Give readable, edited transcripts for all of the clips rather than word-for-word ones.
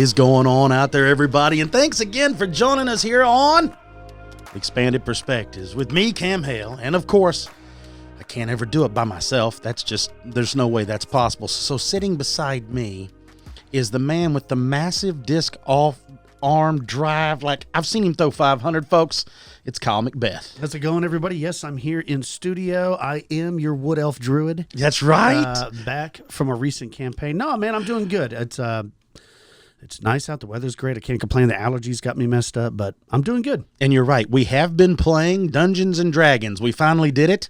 is going on out there, everybody? And thanks again for joining us here on Expanded Perspectives with me, Cam Hale. And of course, I can't ever do it by myself. There's no way that's possible. So sitting beside me is the man with the massive disc off arm drive. Like, I've seen him throw 500, folks. It's Kyle Macbeth. How's it going, everybody? Yes, I'm here in studio. I am your wood elf druid. That's right. Back from a recent campaign. No, man, I'm doing good. It's nice out. The weather's great. I can't complain. The allergies got me messed up, but I'm doing good. And you're right. We have been playing Dungeons and Dragons. We finally did it.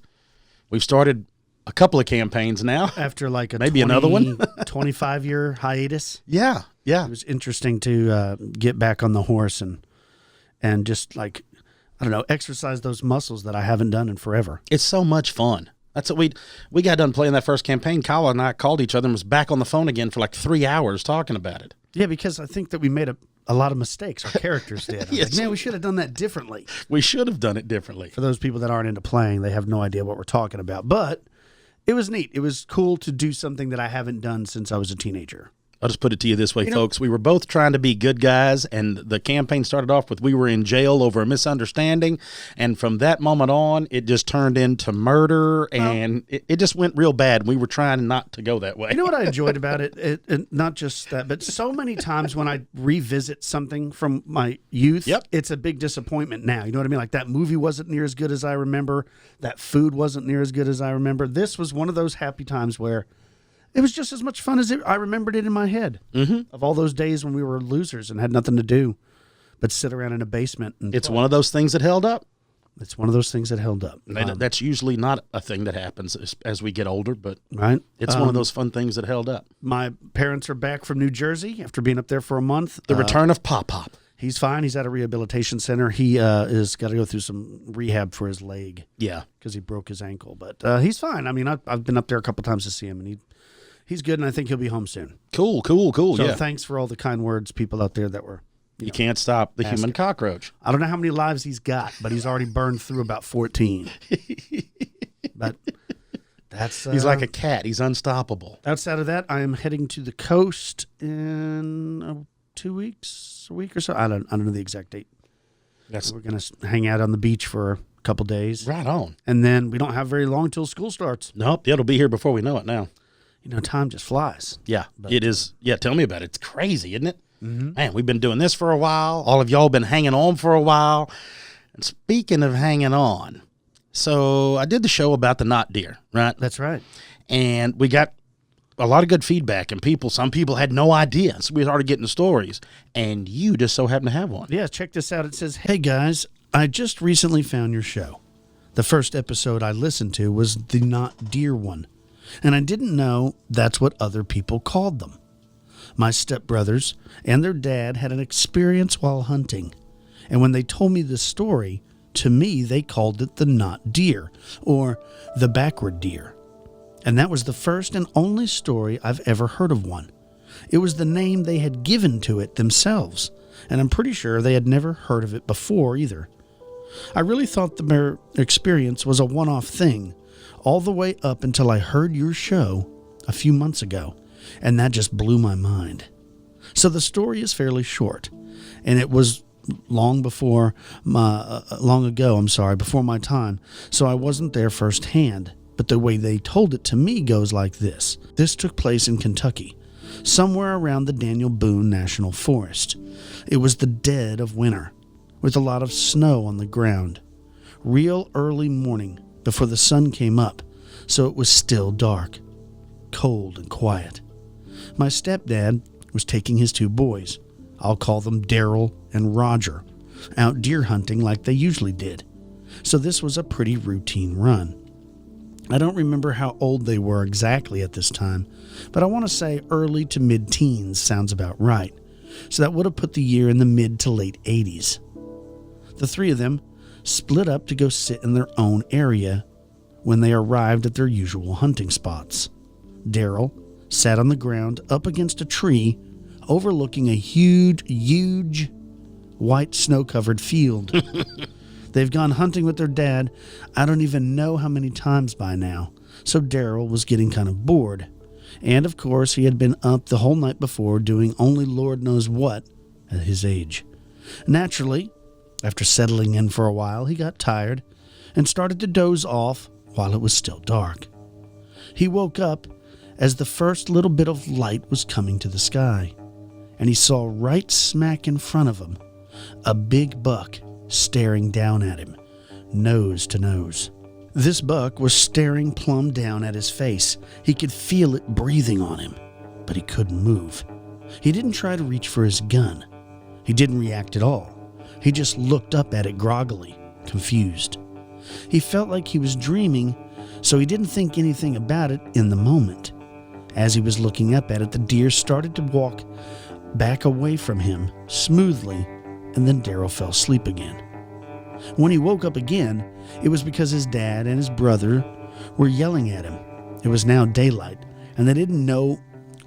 We've started a couple of campaigns now. After like maybe another one. 25-year hiatus. Yeah. It was interesting to get back on the horse and just like, I don't know, exercise those muscles that I haven't done in forever. It's so much fun. That's what we got done playing that first campaign. Kyle and I called each other and was back on the phone again for like 3 hours talking about it. Yeah, because I think that we made a lot of mistakes. Our characters did. Yes. Like, man, we should have done that differently. We should have done it differently. For those people that aren't into playing, they have no idea what we're talking about. But it was neat. It was cool to do something that I haven't done since I was a teenager. I'll just put it to you this way, folks. We were both trying to be good guys, and the campaign started off with we were in jail over a misunderstanding, and from that moment on, it just turned into murder, and it just went real bad. We were trying not to go that way. You know what I enjoyed about it? Not just that, but so many times when I revisit something from my youth, It's a big disappointment now. You know what I mean? Like that movie wasn't near as good as I remember. That food wasn't near as good as I remember. This was one of those happy times where it was just as much fun as I remembered it in my head. Mm-hmm. Of all those days when we were losers and had nothing to do but sit around in a basement. It's one of those things that held up. It's one of those things that held up. That's usually not a thing that happens as we get older, but right. It's one of those fun things that held up. My parents are back from New Jersey after being up there for a month. The return of Pop-Pop. He's fine. He's at a rehabilitation center. He is got to go through some rehab for his leg. Yeah. Because he broke his ankle. But he's fine. I mean, I've been up there a couple times to see him, and he's good, and I think he'll be home soon. Cool. So thanks for all the kind words, people out there that were. You can't stop the human cockroach. I don't know how many lives he's got, but he's already burned through about 14. But that's he's like a cat. He's unstoppable. Outside of that, I am heading to the coast in 2 weeks, a week or so. I don't know the exact date. We're gonna hang out on the beach for a couple days. Right on. And then we don't have very long till school starts. Nope, it'll be here before we know it now. You know, time just flies. Yeah, it is. Yeah, tell me about it. It's crazy, isn't it? Mm-hmm. Man, we've been doing this for a while. All of y'all been hanging on for a while. And speaking of hanging on, so I did the show about the knot deer, right? That's right. And we got a lot of good feedback, and some people had no idea. So we started getting the stories, and you just so happen to have one. Yeah, check this out. It says, "Hey guys, I just recently found your show. The first episode I listened to was the knot deer one. And I didn't know that's what other people called them. My stepbrothers and their dad had an experience while hunting. And when they told me the story, to me, they called it the knot deer, or the backward deer. And that was the first and only story I've ever heard of one. It was the name they had given to it themselves, and I'm pretty sure they had never heard of it before either. I really thought their experience was a one-off thing, all the way up until I heard your show a few months ago, and that just blew my mind. So the story is fairly short, and it was long ago, before my time, so I wasn't there firsthand, but the way they told it to me goes like this. This took place in Kentucky, somewhere around the Daniel Boone National Forest. It was the dead of winter, with a lot of snow on the ground. Real early morning, before the sun came up, so it was still dark, cold and quiet. My stepdad was taking his 2 boys, I'll call them Daryl and Roger, out deer hunting like they usually did. So this was a pretty routine run. I don't remember how old they were exactly at this time, but I want to say early to mid-teens sounds about right. So that would have put the year in the mid to late 80s. The 3 of them split up to go sit in their own area when they arrived at their usual hunting spots. Daryl sat on the ground up against a tree overlooking a huge white snow-covered field. They've gone hunting with their dad I don't even know how many times by now, so Daryl was getting kind of bored. And of course, he had been up the whole night before doing only Lord knows what at his age. Naturally, after settling in for a while, he got tired and started to doze off while it was still dark. He woke up as the first little bit of light was coming to the sky, and he saw right smack in front of him a big buck staring down at him, nose to nose. This buck was staring plumb down at his face. He could feel it breathing on him, but he couldn't move. He didn't try to reach for his gun. He didn't react at all. He just looked up at it groggily, confused. He felt like he was dreaming, so he didn't think anything about it in the moment. As he was looking up at it, the deer started to walk back away from him smoothly, and then Darrell fell asleep again. When he woke up again, it was because his dad and his brother were yelling at him. It was now daylight, and they didn't know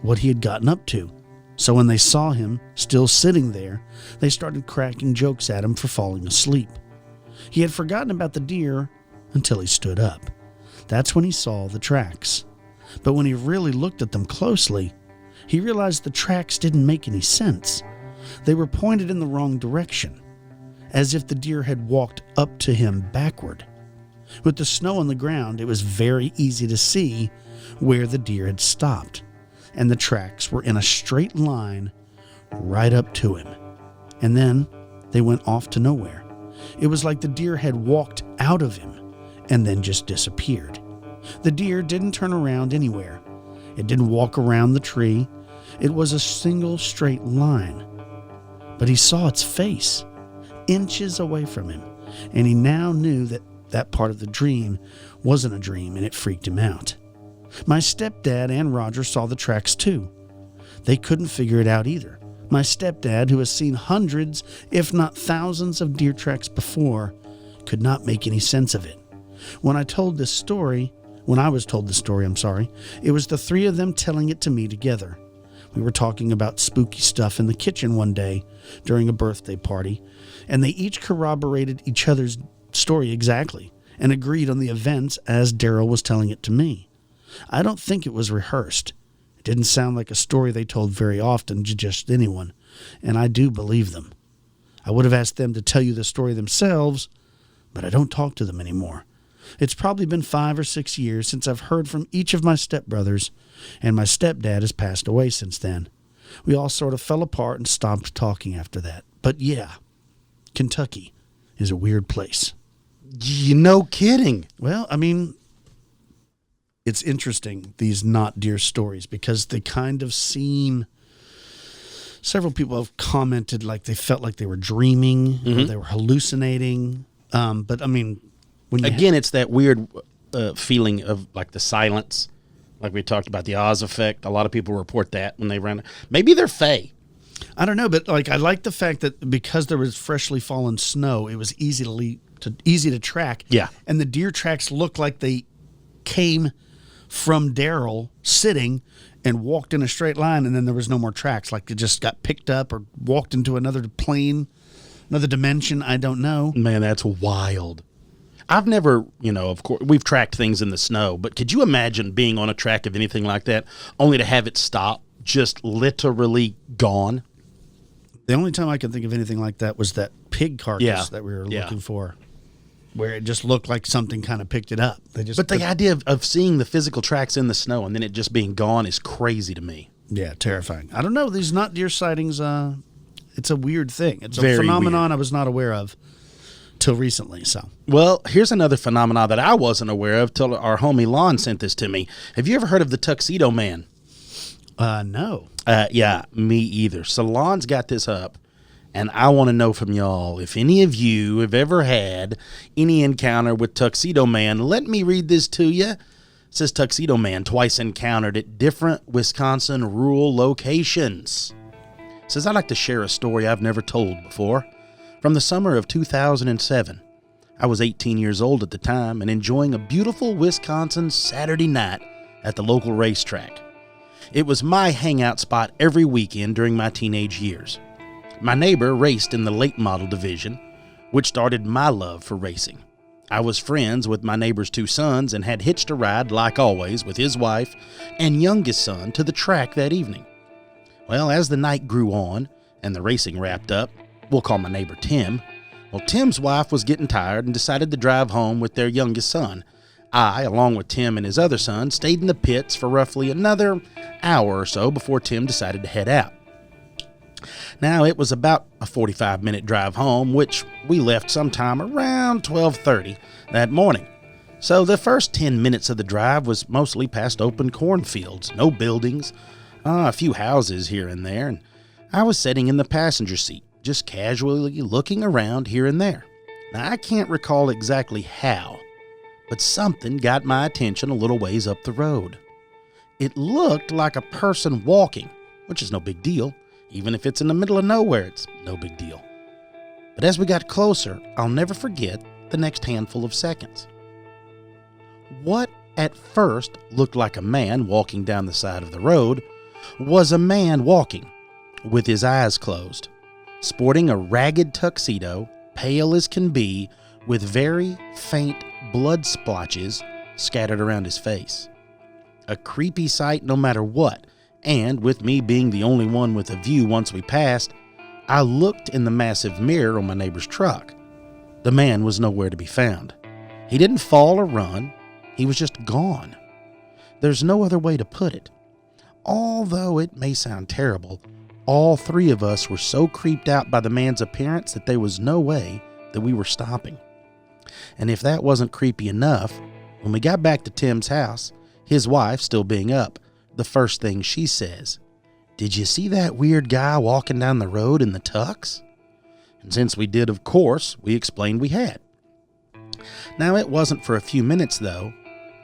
what he had gotten up to. So when they saw him still sitting there, they started cracking jokes at him for falling asleep. He had forgotten about the deer until he stood up. That's when he saw the tracks. But when he really looked at them closely, he realized the tracks didn't make any sense. They were pointed in the wrong direction, as if the deer had walked up to him backward. With the snow on the ground, it was very easy to see where the deer had stopped, and the tracks were in a straight line right up to him. And then they went off to nowhere. It was like the deer had walked out of him and then just disappeared. The deer didn't turn around anywhere. It didn't walk around the tree. It was a single straight line. But he saw its face, inches away from him, and he now knew that that part of the dream wasn't a dream, and it freaked him out. My stepdad and Roger saw the tracks too. They couldn't figure it out either. My stepdad, who has seen hundreds, if not thousands of deer tracks before, could not make any sense of it. When I was told the story, it was the three of them telling it to me together. We were talking about spooky stuff in the kitchen one day during a birthday party, and they each corroborated each other's story exactly and agreed on the events as Darrell was telling it to me. I don't think it was rehearsed. It didn't sound like a story they told very often to just anyone, and I do believe them. I would have asked them to tell you the story themselves, but I don't talk to them anymore. It's probably been 5 or 6 years since I've heard from each of my stepbrothers, and my stepdad has passed away since then. We all sort of fell apart and stopped talking after that. But yeah, Kentucky is a weird place. No kidding. Well, I mean, it's interesting, these not deer stories, because they kind of seem... Several people have commented like they felt like they were dreaming, or they were hallucinating. But, I mean... Again, it's that weird feeling of like the silence, like we talked about the Oz effect. A lot of people report that when they ran. Maybe they're fae. I don't know, but like I like the fact that because there was freshly fallen snow, it was easy to track. Yeah, and the deer tracks looked like they came from Darrell sitting and walked in a straight line, and then there was no more tracks. Like it just got picked up or walked into another plane, another dimension. I don't know. Man, that's wild. I've never, of course, we've tracked things in the snow, but could you imagine being on a track of anything like that, only to have it stop, just literally gone? The only time I can think of anything like that was that pig carcass that we were looking for, where it just looked like something kind of picked it up. But the idea of seeing the physical tracks in the snow and then it just being gone is crazy to me. Yeah, terrifying. I don't know. These not deer sightings, it's a weird thing. It's Very a phenomenon weird. I was not aware of till recently. So, well, here's another phenomenon that I wasn't aware of till our homie Lon sent this to me. Have you ever heard of the Tuxedo Man? No. Yeah, me either. So Lon's got this up, and I want to know from y'all if any of you have ever had any encounter with Tuxedo Man. Let me read this to you. It says Tuxedo Man twice encountered at different Wisconsin rural locations. It says I'd like to share a story I've never told before. From the summer of 2007, I was 18 years old at the time and enjoying a beautiful Wisconsin Saturday night at the local racetrack. It was my hangout spot every weekend during my teenage years. My neighbor raced in the late model division, which started my love for racing. I was friends with my neighbor's 2 sons and had hitched a ride, like always, with his wife and youngest son to the track that evening. Well, as the night grew on and the racing wrapped up, we'll call my neighbor Tim. Well, Tim's wife was getting tired and decided to drive home with their youngest son. I, along with Tim and his other son, stayed in the pits for roughly another hour or so before Tim decided to head out. Now, it was about a 45-minute drive home, which we left sometime around 12:30 that morning. So the first 10 minutes of the drive was mostly past open cornfields, no buildings, a few houses here and there, and I was sitting in the passenger seat, just casually looking around here and there. Now, I can't recall exactly how, but something got my attention a little ways up the road. It looked like a person walking, which is no big deal. Even if it's in the middle of nowhere, it's no big deal. But as we got closer, I'll never forget the next handful of seconds. What at first looked like a man walking down the side of the road was a man walking with his eyes closed, sporting a ragged tuxedo, pale as can be, with very faint blood splotches scattered around his face. A creepy sight no matter what. And with me being the only one with a view once we passed, I looked in the massive mirror on my neighbor's truck. The man was nowhere to be found. He didn't fall or run. He was just gone. There's no other way to put it. Although it may sound terrible, all 3 of us were so creeped out by the man's appearance that there was no way that we were stopping. And if that wasn't creepy enough, when we got back to Tim's house, his wife still being up, the first thing she says, "Did you see that weird guy walking down the road in the tux?" And since we did, of course, we explained we had. Now, it wasn't for a few minutes, though,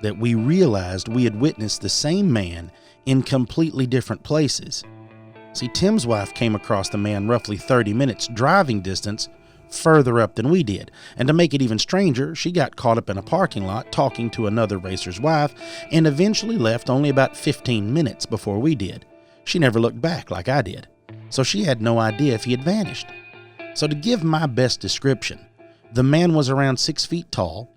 that we realized we had witnessed the same man in completely different places. See, Tim's wife came across the man roughly 30 minutes driving distance further up than we did. And to make it even stranger, she got caught up in a parking lot talking to another racer's wife and eventually left only about 15 minutes before we did. She never looked back like I did, so she had no idea if he had vanished. So to give my best description, the man was around 6 feet tall,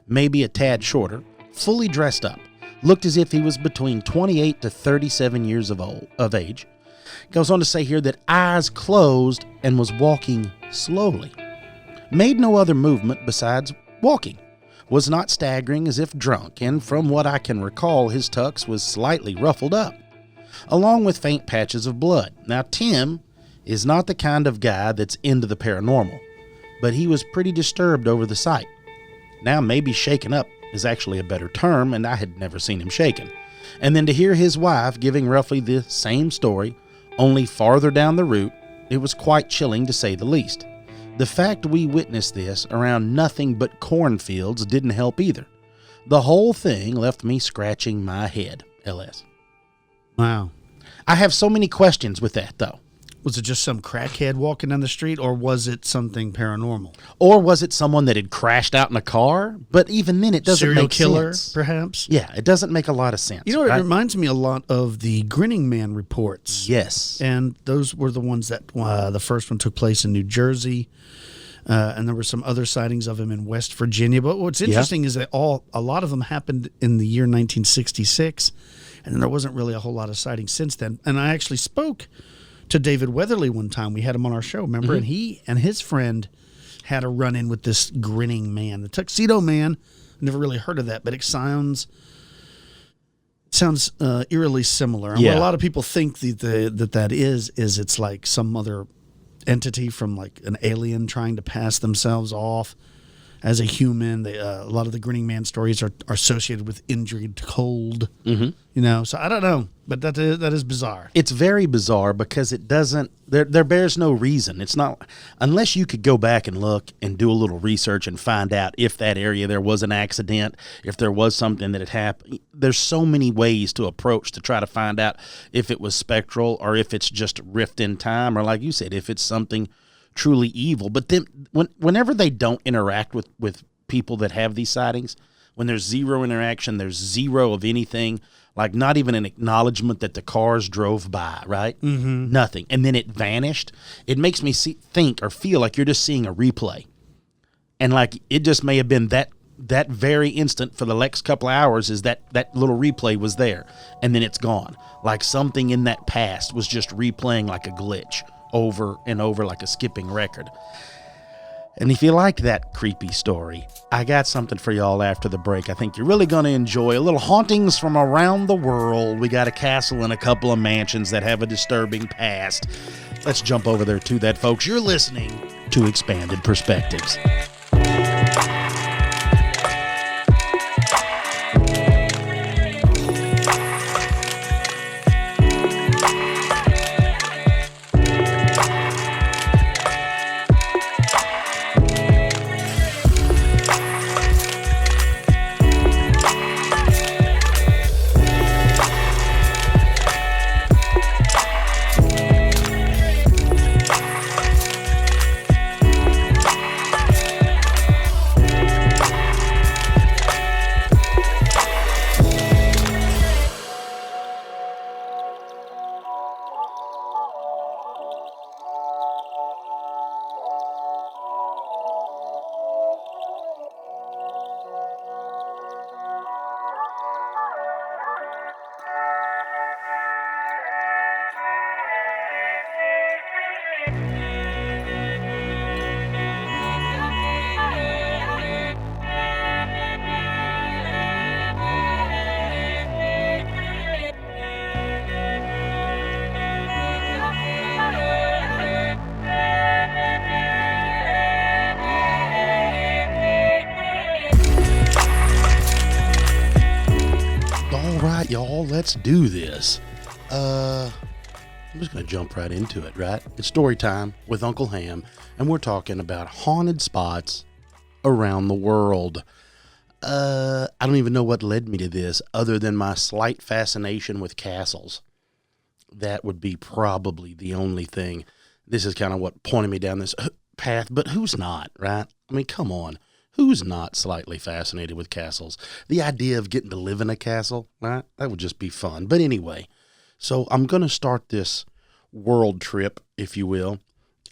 maybe a tad shorter, fully dressed up, looked as if he was between 28 to 37 years of age. Goes on to say here that eyes closed and was walking slowly. Made no other movement besides walking. Was not staggering as if drunk, and from what I can recall, his tux was slightly ruffled up, along with faint patches of blood. Now, Tim is not the kind of guy that's into the paranormal, but he was pretty disturbed over the sight. Now, maybe shaken up is actually a better term, and I had never seen him shaken. And then to hear his wife giving roughly the same story, only farther down the route, it was quite chilling to say the least. The fact we witnessed this around nothing but cornfields didn't help either. The whole thing left me scratching my head, LS. Wow. I have so many questions with that, though. Was it just some crackhead walking down the street, or was it something paranormal? Or was it someone that had crashed out in a car? But even then, it doesn't Serial make killer, sense. perhaps? Yeah, it doesn't make a lot of sense. You know, it right? reminds me a lot of the Grinning Man reports. Yes. And those were the ones that the first one took place in New Jersey. And there were some other sightings of him in West Virginia. But what's interesting is that a lot of them happened in the year 1966. And then there wasn't really a whole lot of sightings since then. And I actually spoke to David Weatherly one time. We had him on our show, remember? Mm-hmm. And he and his friend had a run-in with this Grinning Man. The Tuxedo Man, I never really heard of that, but it sounds eerily similar. And what a lot of people think that is it's like some other entity from like an alien trying to pass themselves off as a human. A lot of the Grinning Man stories are associated with injured cold, you know. So I don't know, but that is bizarre. It's very bizarre because it doesn't. There bears no reason. It's not unless you could go back and look and do a little research and find out if that area there was an accident, if there was something that had happened. There's so many ways to approach to try to find out if it was spectral or if it's just rift in time, or like you said, if it's something truly evil. But then whenever they don't interact with people that have these sightings, when there's zero interaction, there's zero of anything, like not even an acknowledgement that the cars drove by, right? Mm-hmm. Nothing. And then it vanished. It makes me think or feel like you're just seeing a replay. And like, it just may have been that very instant for the next couple of hours is that little replay was there, and then it's gone. Like something in that past was just replaying like a glitch over and over, like a skipping record. And if you like that creepy story, I got something for y'all after the break. I think you're really going to enjoy a little hauntings from around the world. We got a castle and a couple of mansions that have a disturbing past. Let's jump over there to that, folks. You're listening to Expanded Perspectives. Y'all, let's do this. I'm just going to jump right into it, right? It's story time with Uncle Ham, and we're talking about haunted spots around the world. I don't even know what led me to this other than my slight fascination with castles. That would be probably the only thing. This is kind of what pointed me down this path, but who's not, right? I mean, come on. Who's not slightly fascinated with castles? The idea of getting to live in a castle, right? That would just be fun. But anyway, so I'm going to start this world trip, if you will.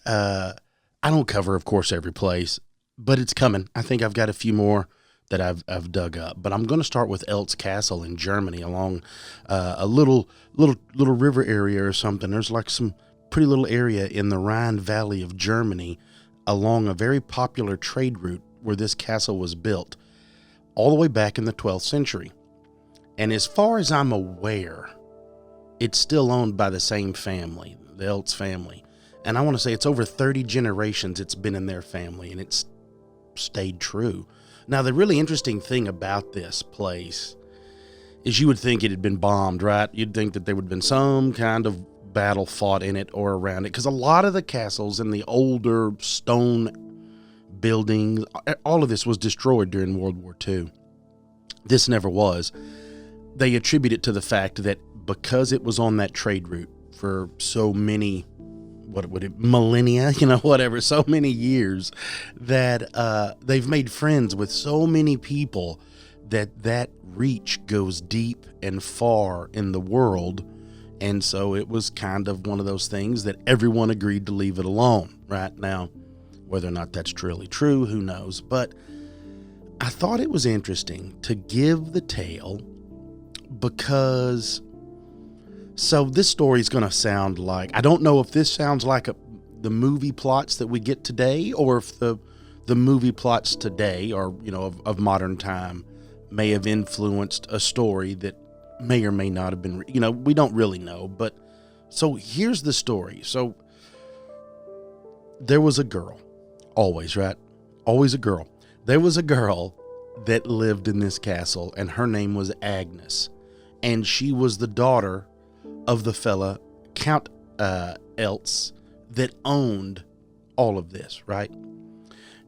I don't cover, of course, every place, but it's coming. I think I've got a few more that I've dug up. But I'm going to start with Eltz Castle in Germany, along a little river area or something. There's like some pretty little area in the Rhine Valley of Germany along a very popular trade route where this castle was built all the way back in the 12th century. And as far as I'm aware, it's still owned by the same family, the Eltz family. And I want to say it's over 30 generations it's been in their family, and it's stayed true. Now, the really interesting thing about this place is you would think it had been bombed, right? You'd think that there would have been some kind of battle fought in it or around it, because a lot of the castles in the older stone buildings, all of this was destroyed during World War II. This never was. They attribute it to the fact that because it was on that trade route for so many, millennia, whatever, so many years, that they've made friends with so many people that reach goes deep and far in the world. And so it was kind of one of those things that everyone agreed to leave it alone. Right now, whether or not that's truly true, who knows? But I thought it was interesting to give the tale because, so this story is going to sound like, I don't know if this sounds like the movie plots that we get today, or if the movie plots today or, of modern time may have influenced a story that may or may not have been, we don't really know. But so here's the story. So there was a girl. Always, right? Always a girl. There was a girl that lived in this castle, and her name was Agnes. And she was the daughter of the fella, Count Eltz, that owned all of this, right?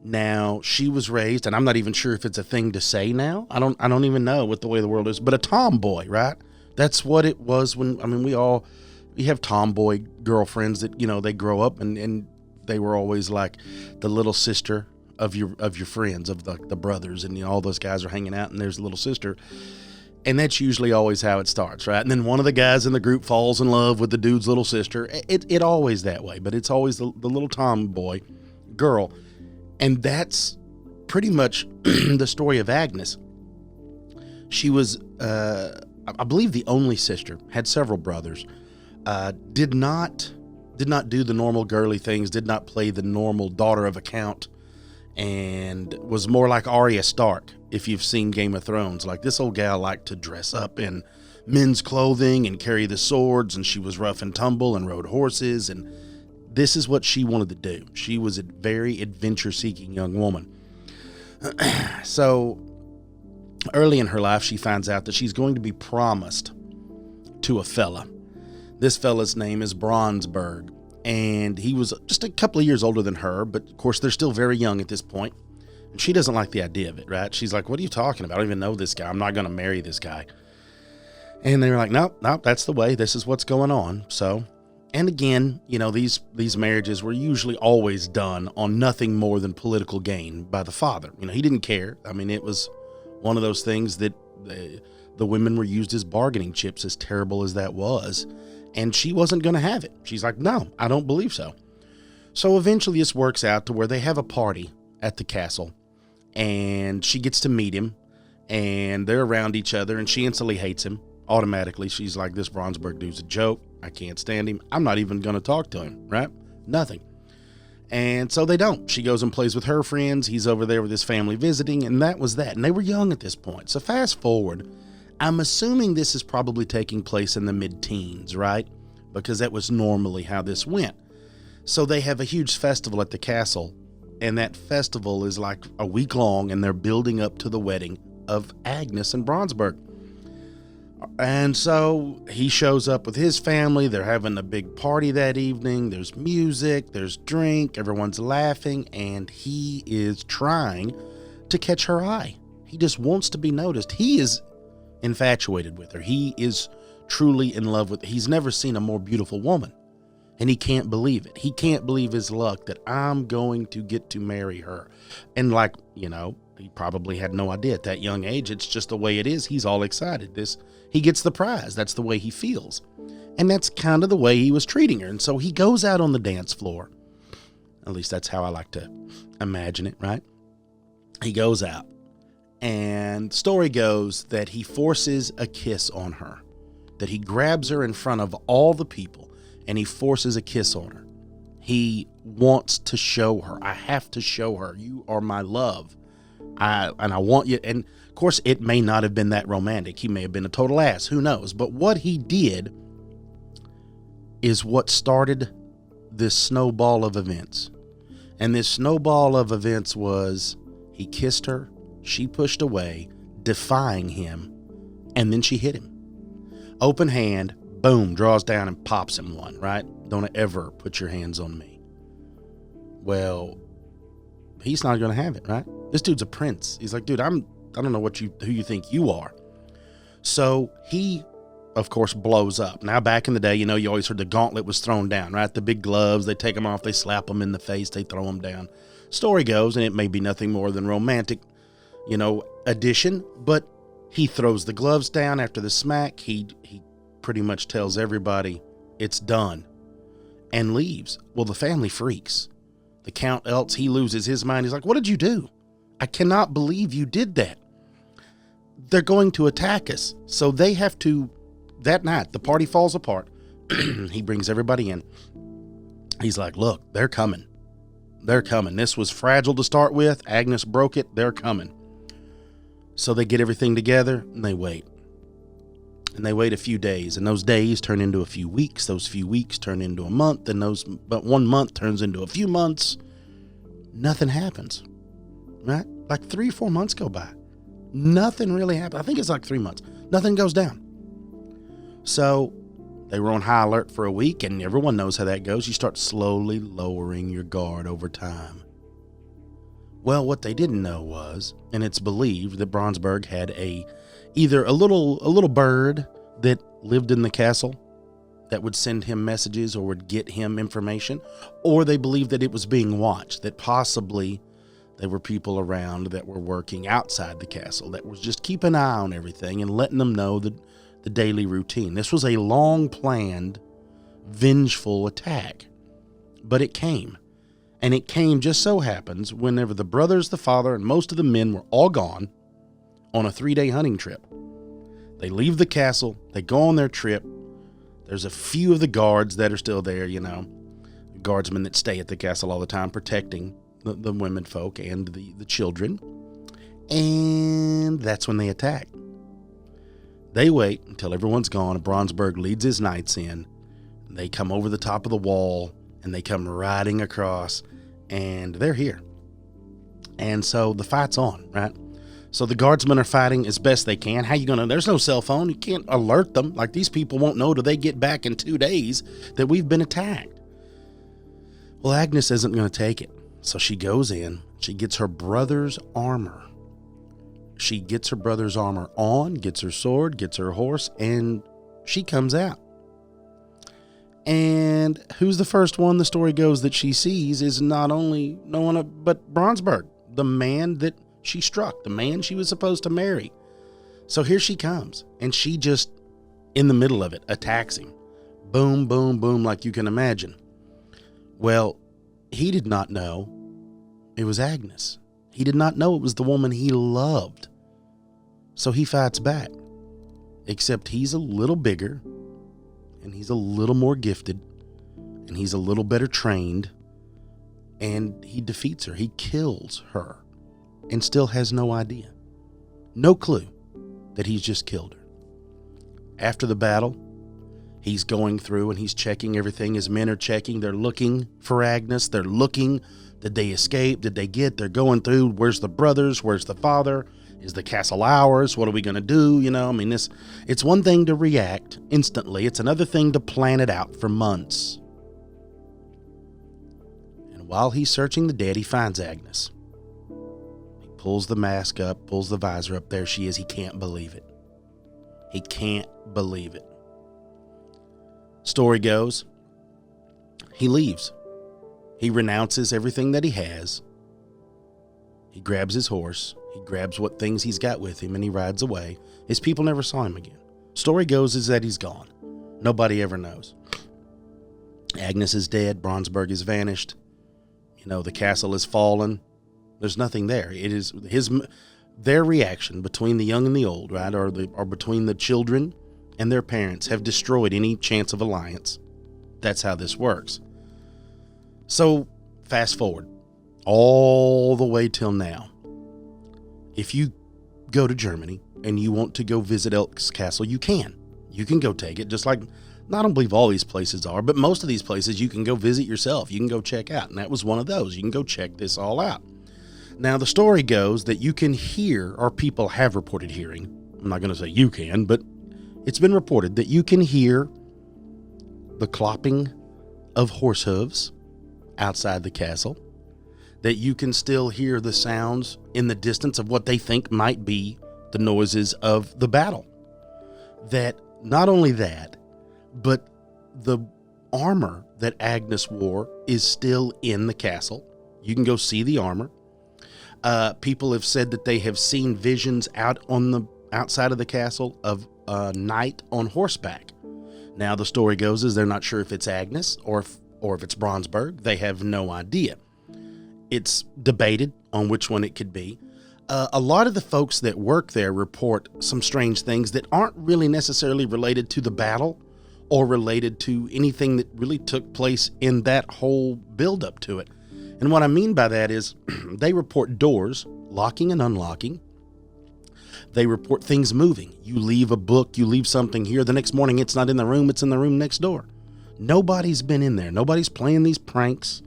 Now, she was raised, and I'm not even sure if it's a thing to say now. I don't even know what the way the world is, but a tomboy, right? That's what it was when, we have tomboy girlfriends that, they grow up and they were always like the little sister of your friends, of the brothers, and all those guys are hanging out, and there's a little sister, and that's usually always how it starts, right? And then one of the guys in the group falls in love with the dude's little sister. It always that way, but it's always the little tomboy girl, and that's pretty much the story of Agnes. She was, I believe, the only sister, had several brothers, did not do the normal girly things, did not play the normal daughter of a count, and was more like Arya Stark, if you've seen Game of Thrones. Like, this old gal liked to dress up in men's clothing and carry the swords, and she was rough and tumble and rode horses, and this is what she wanted to do. She was a very adventure-seeking young woman. So early in her life, she finds out that she's going to be promised to a fella. This fella's name is Bronsberg, and he was just a couple of years older than her, but of course they're still very young at this point. And she doesn't like the idea of it, right? She's like, what are you talking about? I don't even know this guy. I'm not going to marry this guy. And they were like, nope, that's the way. This is what's going on. So, and again, you know, these marriages were usually always done on nothing more than political gain by the father. You know, he didn't care. I mean, it was one of those things that the women were used as bargaining chips, as terrible as that was. And she wasn't going to have it. She's like, no, I don't believe so. So eventually this works out to where they have a party at the castle, and she gets to meet him, and they're around each other, and she instantly hates him automatically. She's like, this Bronsberg dude's a joke. I can't stand him. I'm not even going to talk to him, right? Nothing. And so they don't. She goes and plays with her friends. He's over there with his family visiting, and that was that. And they were young at this point. So fast forward, I'm assuming this is probably taking place in the mid-teens, right? Because that was normally how this went. So they have a huge festival at the castle, and that festival is like a week long, and they're building up to the wedding of Agnes and Bronsberg. And so he shows up with his family. They're having a big party that evening. There's music, there's drink, everyone's laughing, and he is trying to catch her eye. He just wants to be noticed. He is infatuated with her. He is truly in love with her. He's never seen a more beautiful woman, and he can't believe it. He can't believe his luck that I'm going to get to marry her. And like, you know, he probably had no idea at that young age. It's just the way it is. He's all excited. He gets the prize. That's the way he feels. And that's kind of the way he was treating her. And so he goes out on the dance floor. At least that's how I like to imagine it, right? He goes out. And story goes that he forces a kiss on her, that he grabs her in front of all the people, and he forces a kiss on her. He wants to show her. I have to show her. You are my love. I want you. And of course, it may not have been that romantic. He may have been a total ass. Who knows? But what he did is what started this snowball of events. And this snowball of events was he kissed her. She pushed away, defying him, and then she hit him. Open hand, boom, draws down and pops him one, right? Don't ever put your hands on me. Well, he's not going to have it, right? This dude's a prince. He's like, dude, I don't know who you think you are. So he, of course, blows up. Now, back in the day, you know, you always heard the gauntlet was thrown down, right? The big gloves, they take them off, they slap them in the face, they throw them down. Story goes, and it may be nothing more than romantic, you know, addition, but he throws the gloves down after the smack. He pretty much tells everybody it's done and leaves. Well, the family freaks. The Count Eltz, he loses his mind. He's like, what did you do? I cannot believe you did that. They're going to attack us. So they have to, that night, the party falls apart. He brings everybody in. He's like, look, they're coming. They're coming. This was fragile to start with. Agnes broke it. They're coming. So they get everything together and they wait. And they wait a few days, and those days turn into a few weeks. Those few weeks turn into a month, and but 1 month turns into a few months. Nothing happens, right? Like 3 or 4 months go by. Nothing really happens. I think it's like 3 months. Nothing goes down. So they were on high alert for a week, and everyone knows how that goes. You start slowly lowering your guard over time. Well, what they didn't know was, and it's believed that Bronsberg had either a little bird that lived in the castle that would send him messages or would get him information, or they believed that it was being watched, that possibly there were people around that were working outside the castle that was just keeping an eye on everything and letting them know the daily routine. This was a long-planned, vengeful attack, but it came. And it came just so happens whenever the brothers, the father, and most of the men were all gone on a 3-day hunting trip. They leave the castle, they go on their trip. There's a few of the guards that are still there, guardsmen that stay at the castle all the time protecting the women folk and the children. And that's when they attack. They wait until everyone's gone. Bronsberg leads his knights in. They come over the top of the wall and they come riding across, and they're here. And so the fight's on, right? So the guardsmen are fighting as best they can. How you going to, there's no cell phone. You can't alert them. Like, these people won't know till they get back in 2 days that we've been attacked. Well, Agnes isn't going to take it. So she goes in, she gets her brother's armor. She gets her brother's armor on, gets her sword, gets her horse, and she comes out. And who's the first one, the story goes, that she sees is not only no one but Bronsberg, the man that she struck, the man she was supposed to marry. So here she comes, and she just, in the middle of it, attacks him. Boom, boom, boom, like you can imagine. Well, he did not know it was Agnes. He did not know it was the woman he loved. So he fights back, except he's a little bigger, and he's a little more gifted, and he's a little better trained, and he defeats her. He kills her, and still has no idea, no clue that he's just killed her. After the battle, he's going through and he's checking everything. His men are checking. They're looking for Agnes. They're looking. Did they escape? Did they get? They're going through. Where's the brothers? Where's the father? Is the castle ours? What are we going to do? It's one thing to react instantly. It's another thing to plan it out for months. And while he's searching the dead, he finds Agnes. He pulls the mask up, pulls the visor up. There she is. He can't believe it. He can't believe it. Story goes, he leaves. He renounces everything that he has. He grabs his horse. He grabs what things he's got with him, and he rides away. His people never saw him again. Story goes is that he's gone. Nobody ever knows. Agnes is dead. Bronsberg is vanished. The castle has fallen. There's nothing there. It is their reaction between the young and the old, right, or between the children and their parents have destroyed any chance of alliance. That's how this works. So fast forward all the way till now. If you go to Germany and you want to go visit Elk's Castle, you can. You can go take it, just like, I don't believe all these places are, but most of these places you can go visit yourself. You can go check out, and that was one of those. You can go check this all out. Now, the story goes that you can hear, or people have reported hearing, I'm not going to say you can, but it's been reported that you can hear the clopping of horse hooves outside the castle, that you can still hear the sounds in the distance of what they think might be the noises of the battle. That not only that, but the armor that Agnes wore is still in the castle. You can go see the armor. People have said that they have seen visions out on the outside of the castle of a knight on horseback. Now the story goes is they're not sure if it's Agnes or if it's Bronsberg. They have no idea. It's debated on which one it could be. A lot of the folks that work there report some strange things that aren't really necessarily related to the battle or related to anything that really took place in that whole build-up to it. And what I mean by that is they report doors locking and unlocking. They report things moving. You leave a book, you leave something here. The next morning, it's not in the room, it's in the room next door. Nobody's been in there. Nobody's playing these pranks.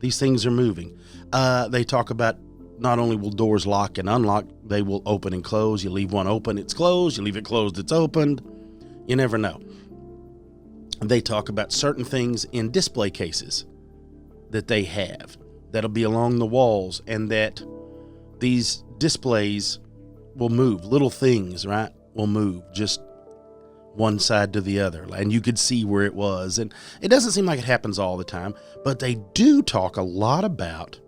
These things are moving. They talk about not only will doors lock and unlock, they will open and close. You leave one open, it's closed. You leave it closed, it's opened. You never know. They talk about certain things in display cases that they have that'll be along the walls, and that these displays will move. Little things, right, will move just one side to the other, and you could see where it was. And it doesn't seem like it happens all the time, but they do talk a lot about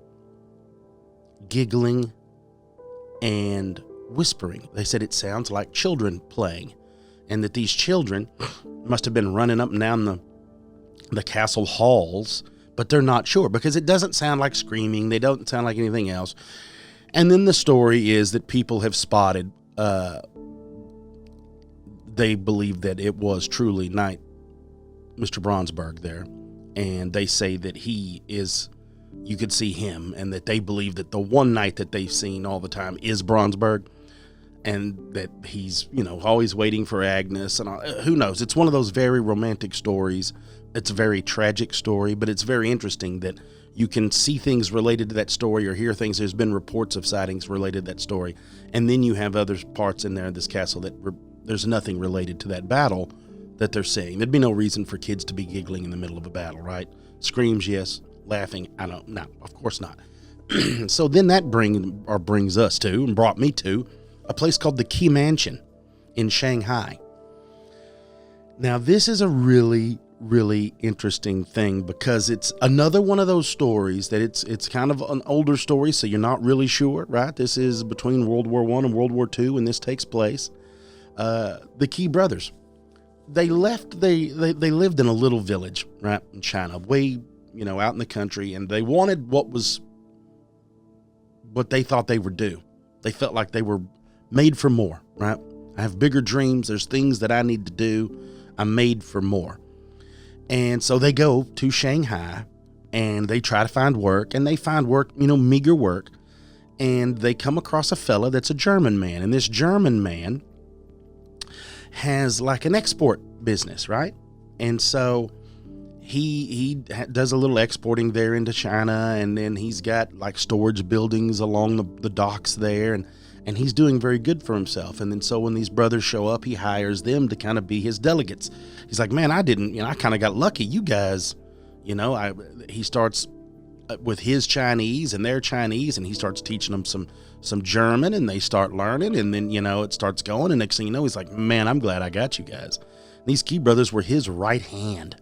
giggling and whispering. They said it sounds like children playing, and that these children must have been running up and down the castle halls but they're not sure because it doesn't sound like screaming. They don't sound like anything else. And then the story is that people have spotted, they believe that it was truly Mr. Bronsberg there. And they say that you could see him, and that they believe that the one knight that they've seen all the time is Bronsberg, and that he's, always waiting for Agnes, and who knows? It's one of those very romantic stories. It's a very tragic story, but it's very interesting that you can see things related to that story or hear things. There's been reports of sightings related to that story, and then you have other parts in there in this castle that there's nothing related to that battle that they're saying. There'd be no reason for kids to be giggling in the middle of a battle, right? Screams, yes. Laughing, no, of course not. So then that brings us to, and brought me to, a place called the Qi Mansion in Shanghai. Now, this is a really, really interesting thing because it's another one of those stories that it's kind of an older story, so you're not really sure, right? This is between World War I and World War II, and this takes place. The Qi brothers, they lived in a little village, right, in China, way, out in the country, and they wanted what they thought they were due. They felt like they were made for more, right? I have bigger dreams. There's things that I need to do. I'm made for more. And so they go to Shanghai and they try to find work, and they find work, meager work. And they come across a fella that's a German man. And this German man has like an export business, right? And so he does a little exporting there into China, and then he's got like storage buildings along the docks there, and he's doing very good for himself. And then so when these brothers show up, he hires them to kind of be his delegates. He's like, man, I kind of got lucky. You guys, he starts with his Chinese and their Chinese, and he starts teaching them some German, and they start learning, and then, it starts going, and next thing you know, he's like, man, I'm glad I got you guys. And these Qi brothers were his right hand.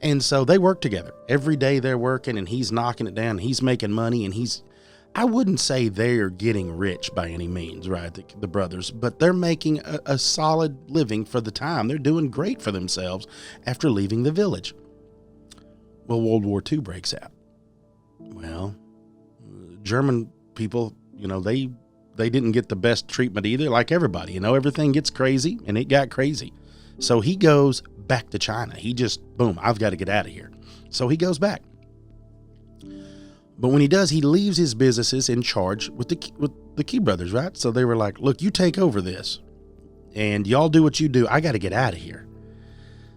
And so they work together. Every day they're working, and he's knocking it down. He's making money, and I wouldn't say they're getting rich by any means, right, the brothers, but they're making a solid living for the time. They're doing great for themselves after leaving the village. Well, World War II breaks out. Well, German people, they didn't get the best treatment either, like everybody. Everything gets crazy, and it got crazy. So he goes back to China. He just, boom, I've got to get out of here. So he goes back. But when he does, he leaves his businesses in charge with the Qi brothers, right? So they were like, look, you take over this, and y'all do what you do. I got to get out of here.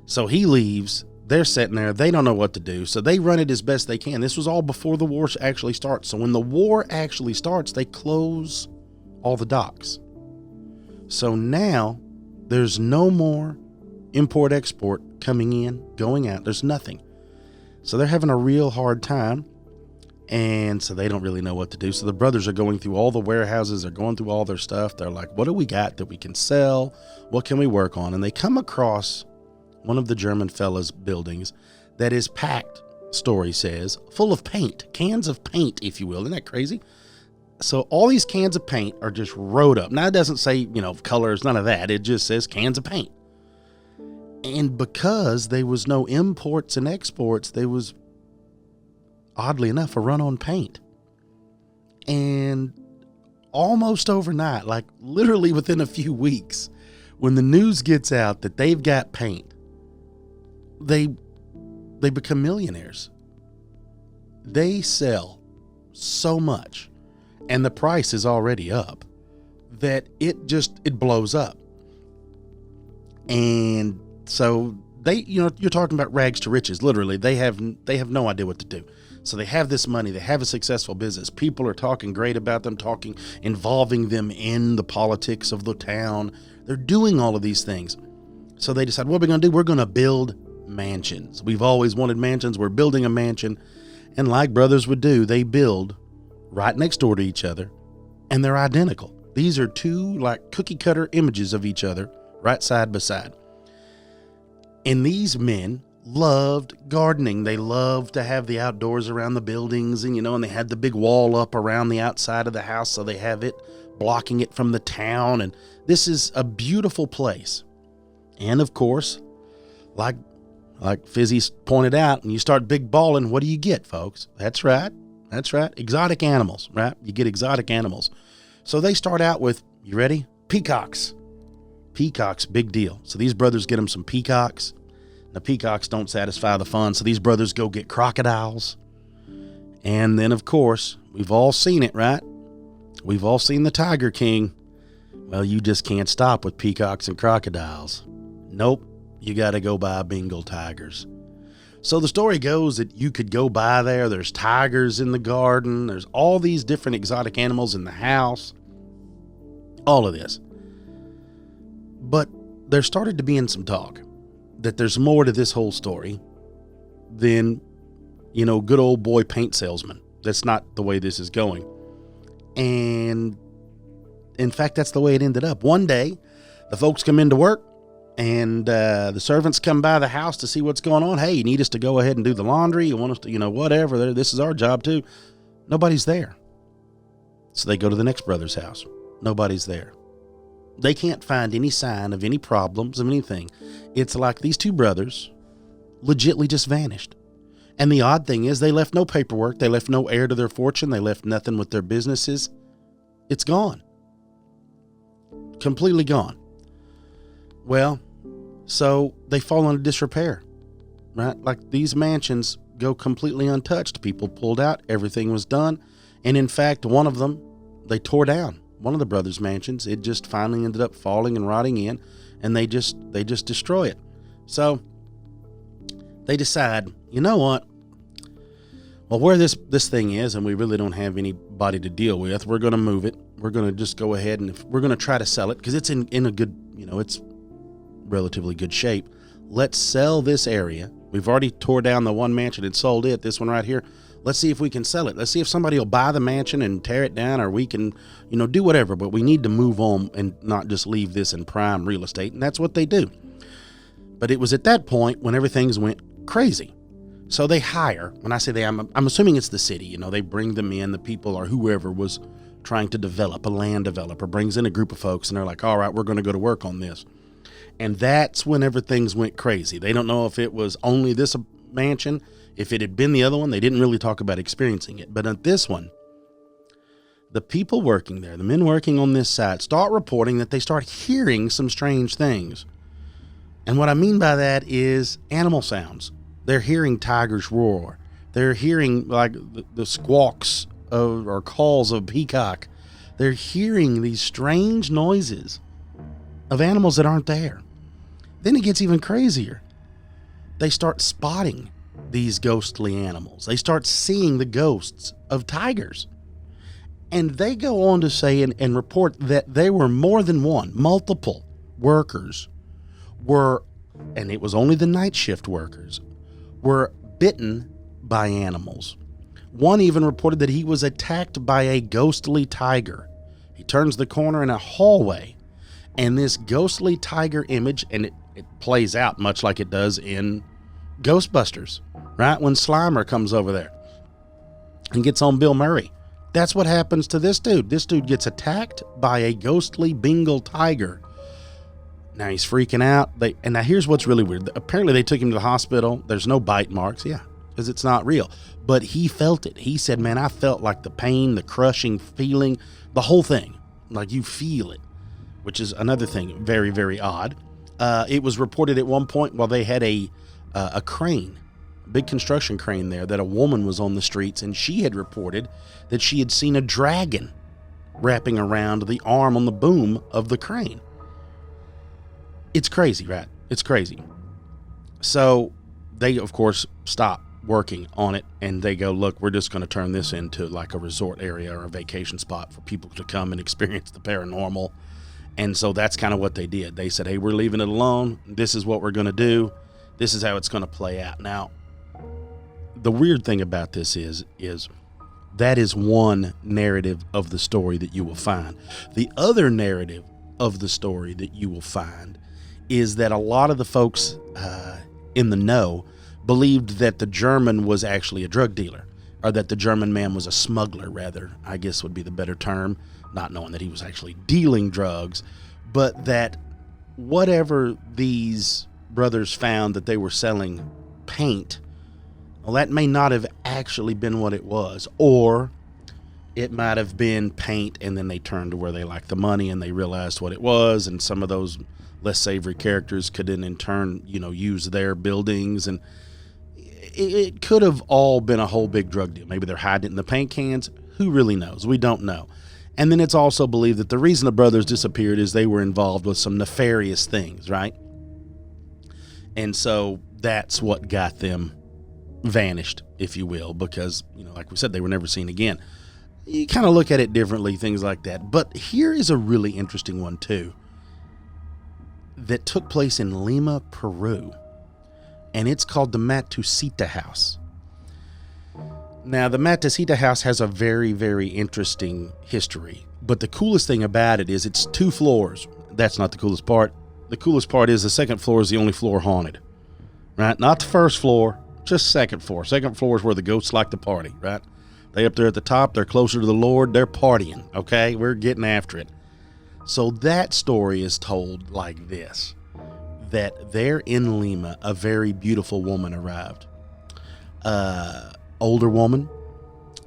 So he leaves. They're sitting there. They don't know what to do. So they run it as best they can. This was all before the war actually starts. So when the war actually starts, they close all the docks. So now there's no more import-export coming in, going out. There's nothing. So they're having a real hard time. And so they don't really know what to do. So the brothers are going through all the warehouses. They're going through all their stuff. They're like, what do we got that we can sell? What can we work on? And they come across one of the German fella's buildings that is packed, story says, full of paint, cans of paint, if you will. Isn't that crazy? So all these cans of paint are just rode up. Now it doesn't say, colors, none of that. It just says cans of paint. And because there was no imports and exports, there was, oddly enough, a run on paint. And almost overnight, like literally within a few weeks, when the news gets out that they've got paint, they become millionaires. They sell so much, and the price is already up, that it blows up. And so you're talking about rags to riches. Literally, they have no idea what to do. So they have this money, they have a successful business. People are talking great about them, involving them in the politics of the town. They're doing all of these things. So they decide, what are we going to do? We're going to build mansions. We've always wanted mansions. We're building a mansion. And like brothers would do, they build right next door to each other, and they're identical. These are two like cookie cutter images of each other, right side by side. And these men loved gardening. They loved to have the outdoors around the buildings, and and they had the big wall up around the outside of the house, so they have it blocking it from the town. And this is a beautiful place. And of course, like Like Fizzy's pointed out, when you start big balling, what do you get, folks? That's right. That's right. Exotic animals, right? You get exotic animals. So they start out with, you ready? Peacocks. Peacocks, big deal. So these brothers get them some peacocks. The peacocks don't satisfy the fun, so these brothers go get crocodiles. And then, of course, we've all seen it, right? We've all seen the Tiger King. Well, you just can't stop with peacocks and crocodiles. Nope. You got to go buy Bengal tigers. So the story goes that you could go by there. There's tigers in the garden. There's all these different exotic animals in the house. All of this. But there started to be in some talk that there's more to this whole story than, good old boy paint salesman. That's not the way this is going. And in fact, that's the way it ended up. One day, the folks come into work. And the servants come by the house to see what's going on. Hey, you need us to go ahead and do the laundry? You want us to, whatever. This is our job too. Nobody's there. So they go to the next brother's house. Nobody's there. They can't find any sign of any problems, of anything. It's like these two brothers legitly just vanished. And the odd thing is they left no paperwork. They left no heir to their fortune. They left nothing with their businesses. It's gone. Completely gone. Well, so they fall into disrepair, right? Like these mansions go completely untouched. People pulled out, everything was done. And in fact, one of them, they tore down. One of the brothers' mansions, it just finally ended up falling and rotting in, and they just destroy it. So they decide, you know what? Well, where this thing is, and we really don't have anybody to deal with, we're going to move it. We're going to just go ahead and we're going to try to sell it because it's in a good, it's relatively good shape. Let's sell this area. We've already tore down the one mansion and sold it. This one right here. Let's see if we can sell it. Let's see if somebody will buy the mansion and tear it down, or we can, do whatever. But we need to move on and not just leave this in prime real estate. And that's what they do. But it was at that point when everything went crazy. So they hire. When I say they, I'm assuming it's the city. They bring them in. The people or whoever was trying to develop, a land developer brings in a group of folks, and they're like, all right, we're going to go to work on this. And that's whenever things went crazy. They don't know if it was only this mansion. If it had been the other one, they didn't really talk about experiencing it. But at this one, the people working there, the men working on this site, start reporting that they start hearing some strange things. And what I mean by that is animal sounds. They're hearing tigers roar. They're hearing like the squawks or calls of peacock. They're hearing these strange noises of animals that aren't there. Then it gets even crazier. They start spotting these ghostly animals. They start seeing the ghosts of tigers. And they go on to say and report that there were more than one, multiple workers were, and it was only the night shift workers, were bitten by animals. One even reported that he was attacked by a ghostly tiger. He turns the corner in a hallway, and this ghostly tiger image, and it plays out much like it does in Ghostbusters, right? When Slimer comes over there and gets on Bill Murray. That's what happens to this dude. This dude gets attacked by a ghostly Bengal tiger. Now he's freaking out. And now here's what's really weird. Apparently they took him to the hospital. There's no bite marks. Yeah, because it's not real. But he felt it. He said, man, I felt like the pain, the crushing feeling, the whole thing. Like you feel it, which is another thing very, very odd. It was reported at one point while they had a crane, a big construction crane there, that a woman was on the streets, and she had reported that she had seen a dragon wrapping around the arm on the boom of the crane. It's crazy, right? It's crazy. So they, of course, stop working on it, and they go, look, we're just going to turn this into like a resort area or a vacation spot for people to come and experience the paranormal. And so that's kind of what they did. They said, hey, we're leaving it alone. This is what we're going to do. This is how it's going to play out. Now, the weird thing about this is that is one narrative of the story that you will find. The other narrative of the story that you will find is that a lot of the folks in the know believed that the German was actually a drug dealer, or that the German man was a smuggler, rather, I guess would be the better term, not knowing that he was actually dealing drugs, but that whatever these brothers found that they were selling paint, well, that may not have actually been what it was, or it might have been paint and then they turned to where they liked the money and they realized what it was, and some of those less savory characters could then in turn, use their buildings, and it could have all been a whole big drug deal. Maybe they're hiding it in the paint cans. Who really knows? We don't know. And then it's also believed that the reason the brothers disappeared is they were involved with some nefarious things, right? And so that's what got them vanished, if you will, because, like we said, they were never seen again. You kind of look at it differently, things like that. But here is a really interesting one, too, that took place in Lima, Peru. And it's called the Matucita house. Now, the Matucita house has a very, very interesting history. But the coolest thing about it is it's 2 floors. That's not the coolest part. The coolest part is the second floor is the only floor haunted. Right? Not the first floor, just second floor. Second floor is where the ghosts like to party, right? They up there at the top, they're closer to the Lord, they're partying, okay? We're getting after it. So that story is told like this, that there in Lima, a very beautiful woman arrived. Older woman,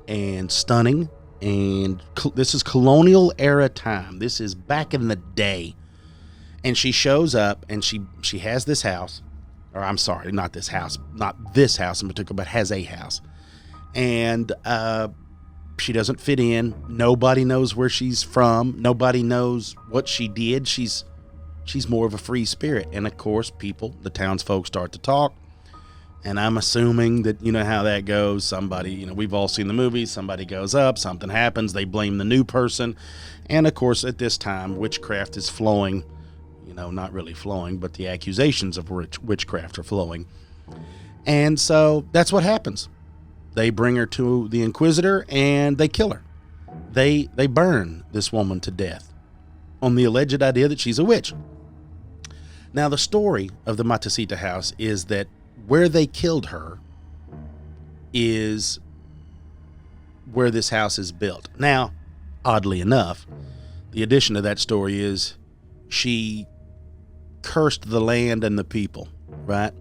and stunning, and this is colonial era time. This is back in the day. And she shows up, and she has this house, or I'm sorry, not this house in particular, but has a house. And she doesn't fit in. Nobody knows where she's from. Nobody knows what she did. She's more of a free spirit. And of course, the townsfolk start to talk. And I'm assuming that, how that goes. Somebody, we've all seen the movies. Somebody goes up, something happens. They blame the new person. And of course, at this time, witchcraft is flowing. Not really flowing, but the accusations of witchcraft are flowing. And so that's what happens. They bring her to the Inquisitor and they kill her. They burn this woman to death on the alleged idea that she's a witch. Now, the story of the Matucita house is that where they killed her is where this house is built. Now, oddly enough, the addition to that story is she cursed the land and the people, right?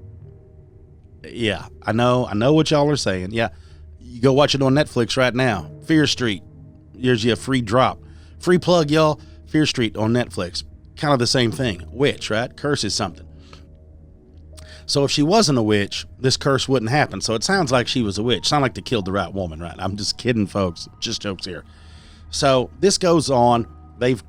Yeah, I know what y'all are saying. Yeah, you go watch it on Netflix right now. Fear Street. Here's you a free drop. Free plug, y'all. Fear Street on Netflix. Kind of the same thing. Witch, right? Curses something. So if she wasn't a witch, this curse wouldn't happen. So it sounds like she was a witch. Sound like they killed the right woman, right? I'm just kidding, folks. Just jokes here. So this goes on. They've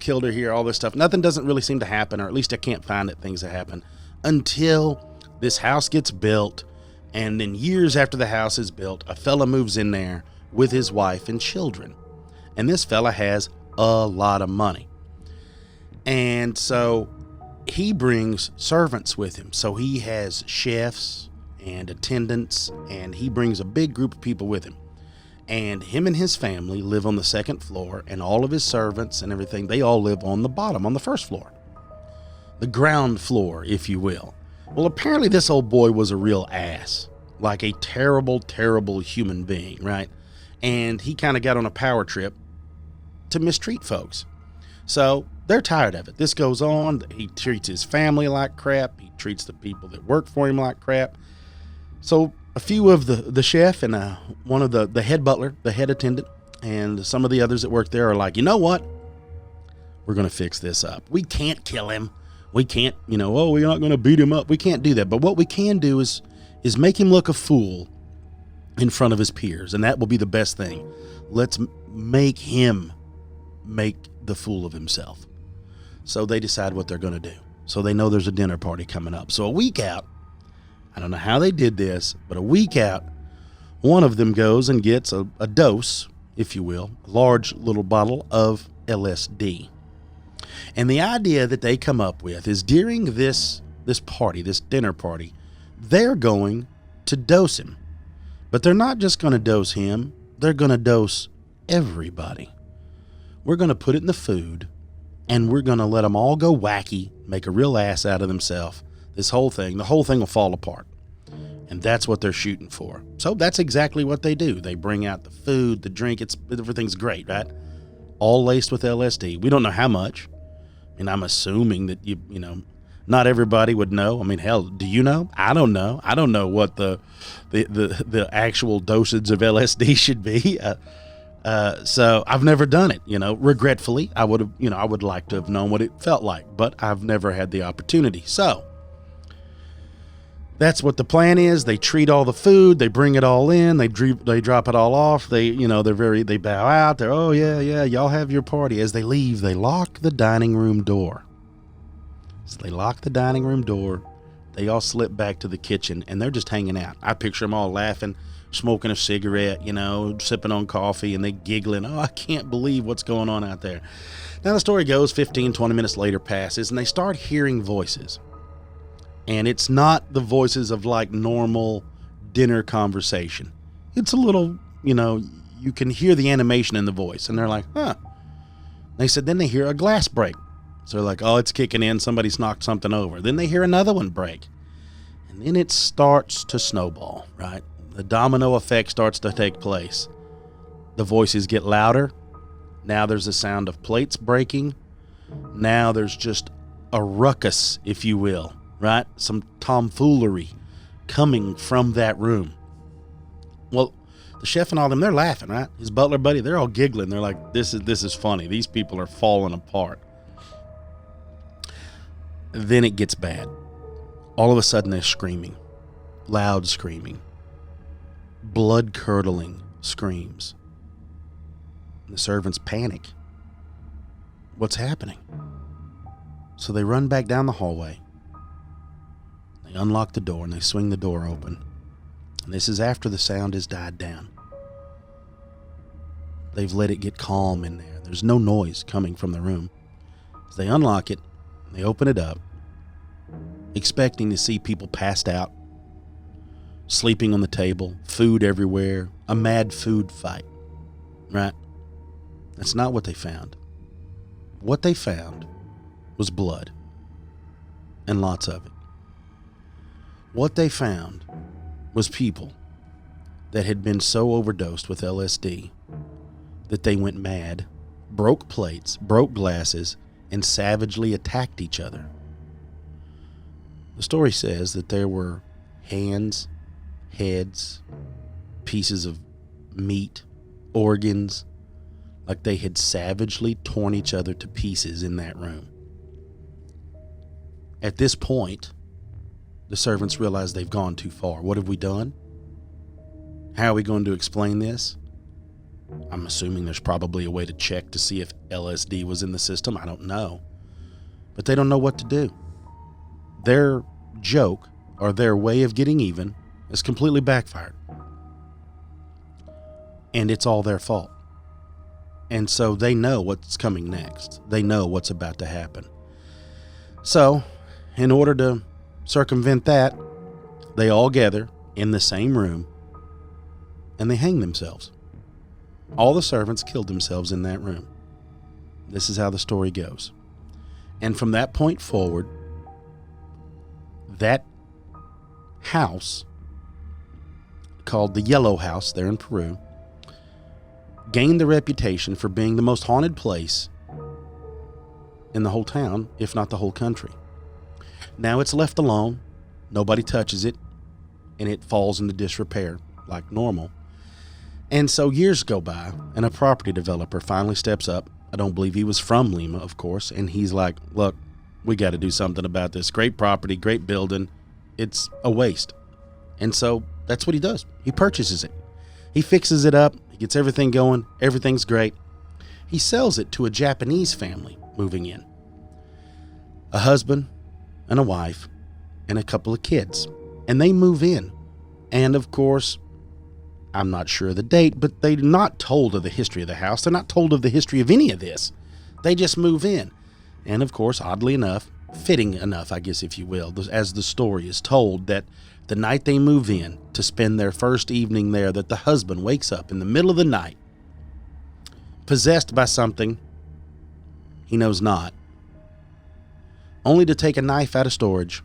killed her here, all this stuff. Nothing doesn't really seem to happen, or at least I can't find it, things that happen, until this house gets built. And then years after the house is built, a fella moves in there with his wife and children. And this fella has a lot of money. And so he brings servants with him. So he has chefs and attendants, and he brings a big group of people with him. And him and his family live on the second floor, and all of his servants and everything, they all live on the bottom, on the first floor. The ground floor, if you will. Well, apparently this old boy was a real ass. Like a terrible, terrible human being, right? And he kind of got on a power trip to mistreat folks. So they're tired of it. This goes on. He treats his family like crap. He treats the people that work for him like crap. So a few of the chef and one of the head butler, the head attendant, and some of the others that work there are like, you know what? We're going to fix this up. We can't kill him. We can't, we're not going to beat him up. We can't do that. But what we can do is make him look a fool in front of his peers. And that will be the best thing. Let's make him make the fool of himself. So they decide what they're going to do. So they know there's a dinner party coming up. So a week out, I don't know how they did this, but a week out, one of them goes and gets a dose, if you will, a large little bottle of LSD. And the idea that they come up with is during this party, this dinner party, they're going to dose him. But they're not just going to dose him, they're going to dose everybody. We're going to put it in the food, and we're going to let them all go wacky, make a real ass out of themselves. The whole thing will fall apart. And that's what they're shooting for. So that's exactly what they do. They bring out the food, the drink, everything's great, right? All laced with LSD. We don't know how much. And I'm assuming that Not everybody would know. I mean, hell, do you know? I don't know. I don't know what the actual dosage of LSD should be. So I've never done it, regretfully. I would like to have known what it felt like, but I've never had the opportunity. So that's what the plan is. They treat all the food, they bring it all in, they drop it all off. They bow out. They're, oh yeah, y'all have your party. As they leave, they lock the dining room door. So they lock the dining room door. They all slip back to the kitchen, and they're just hanging out. I picture them all laughing, smoking a cigarette, sipping on coffee, and they giggling. Oh, I can't believe what's going on out there. Now the story goes 15, 20 minutes later passes, and they start hearing voices. And it's not the voices of like normal dinner conversation. It's a little, you can hear the animation in the voice, and they're like, huh. They said then they hear a glass break. So they're like, oh, it's kicking in. Somebody's knocked something over. Then they hear another one break. And then it starts to snowball, right? The domino effect starts to take place. The voices get louder. Now there's a sound of plates breaking. Now there's just a ruckus, if you will, right? Some tomfoolery coming from that room. Well, the chef and all them, they're laughing, right? His butler buddy, they're all giggling. They're like, this is funny. These people are falling apart. Then it gets bad. All of a sudden they're screaming. Loud screaming. Blood-curdling screams. The servants panic. What's happening? So they run back down the hallway. They unlock the door and they swing the door open. And this is after the sound has died down. They've let it get calm in there. There's no noise coming from the room. So they unlock it. They open it up, expecting to see people passed out, sleeping on the table, food everywhere, a mad food fight, right? That's not what they found. What they found was blood, and lots of it. What they found was people that had been so overdosed with LSD that they went mad, broke plates, broke glasses, and savagely attacked each other. The story says that there were hands, heads, pieces of meat, organs, like they had savagely torn each other to pieces in that room. At this point, the servants realize they've gone too far. What have we done? How are we going to explain this? I'm assuming there's probably a way to check to see if LSD was in the system. I don't know. But they don't know what to do. Their joke, or their way of getting even, is completely backfired. And it's all their fault. And so they know what's coming next. They know what's about to happen. So, in order to circumvent that, they all gather in the same room and they hang themselves. All the servants killed themselves in that room. This is how the story goes. And from that point forward, that house, called the Yellow House there in Peru, gained the reputation for being the most haunted place in the whole town, if not the whole country. Now it's left alone, nobody touches it, and it falls into disrepair like normal. And so years go by, and a property developer finally steps up. I don't believe he was from Lima, of course, and he's like, look, we got to do something about this. Great property, great building. It's a waste. And so that's what he does. He purchases it. He fixes it up. He gets everything going. Everything's great. He sells it to a Japanese family moving in. A husband and a wife and a couple of kids. And they move in. And of course, I'm not sure of the date, but they're not told of the history of the house. They're not told of the history of any of this. They just move in. And of course, oddly enough, fitting enough, I guess, if you will, as the story is told, that the night they move in to spend their first evening there, that the husband wakes up in the middle of the night, possessed by something he knows not, only to take a knife out of storage,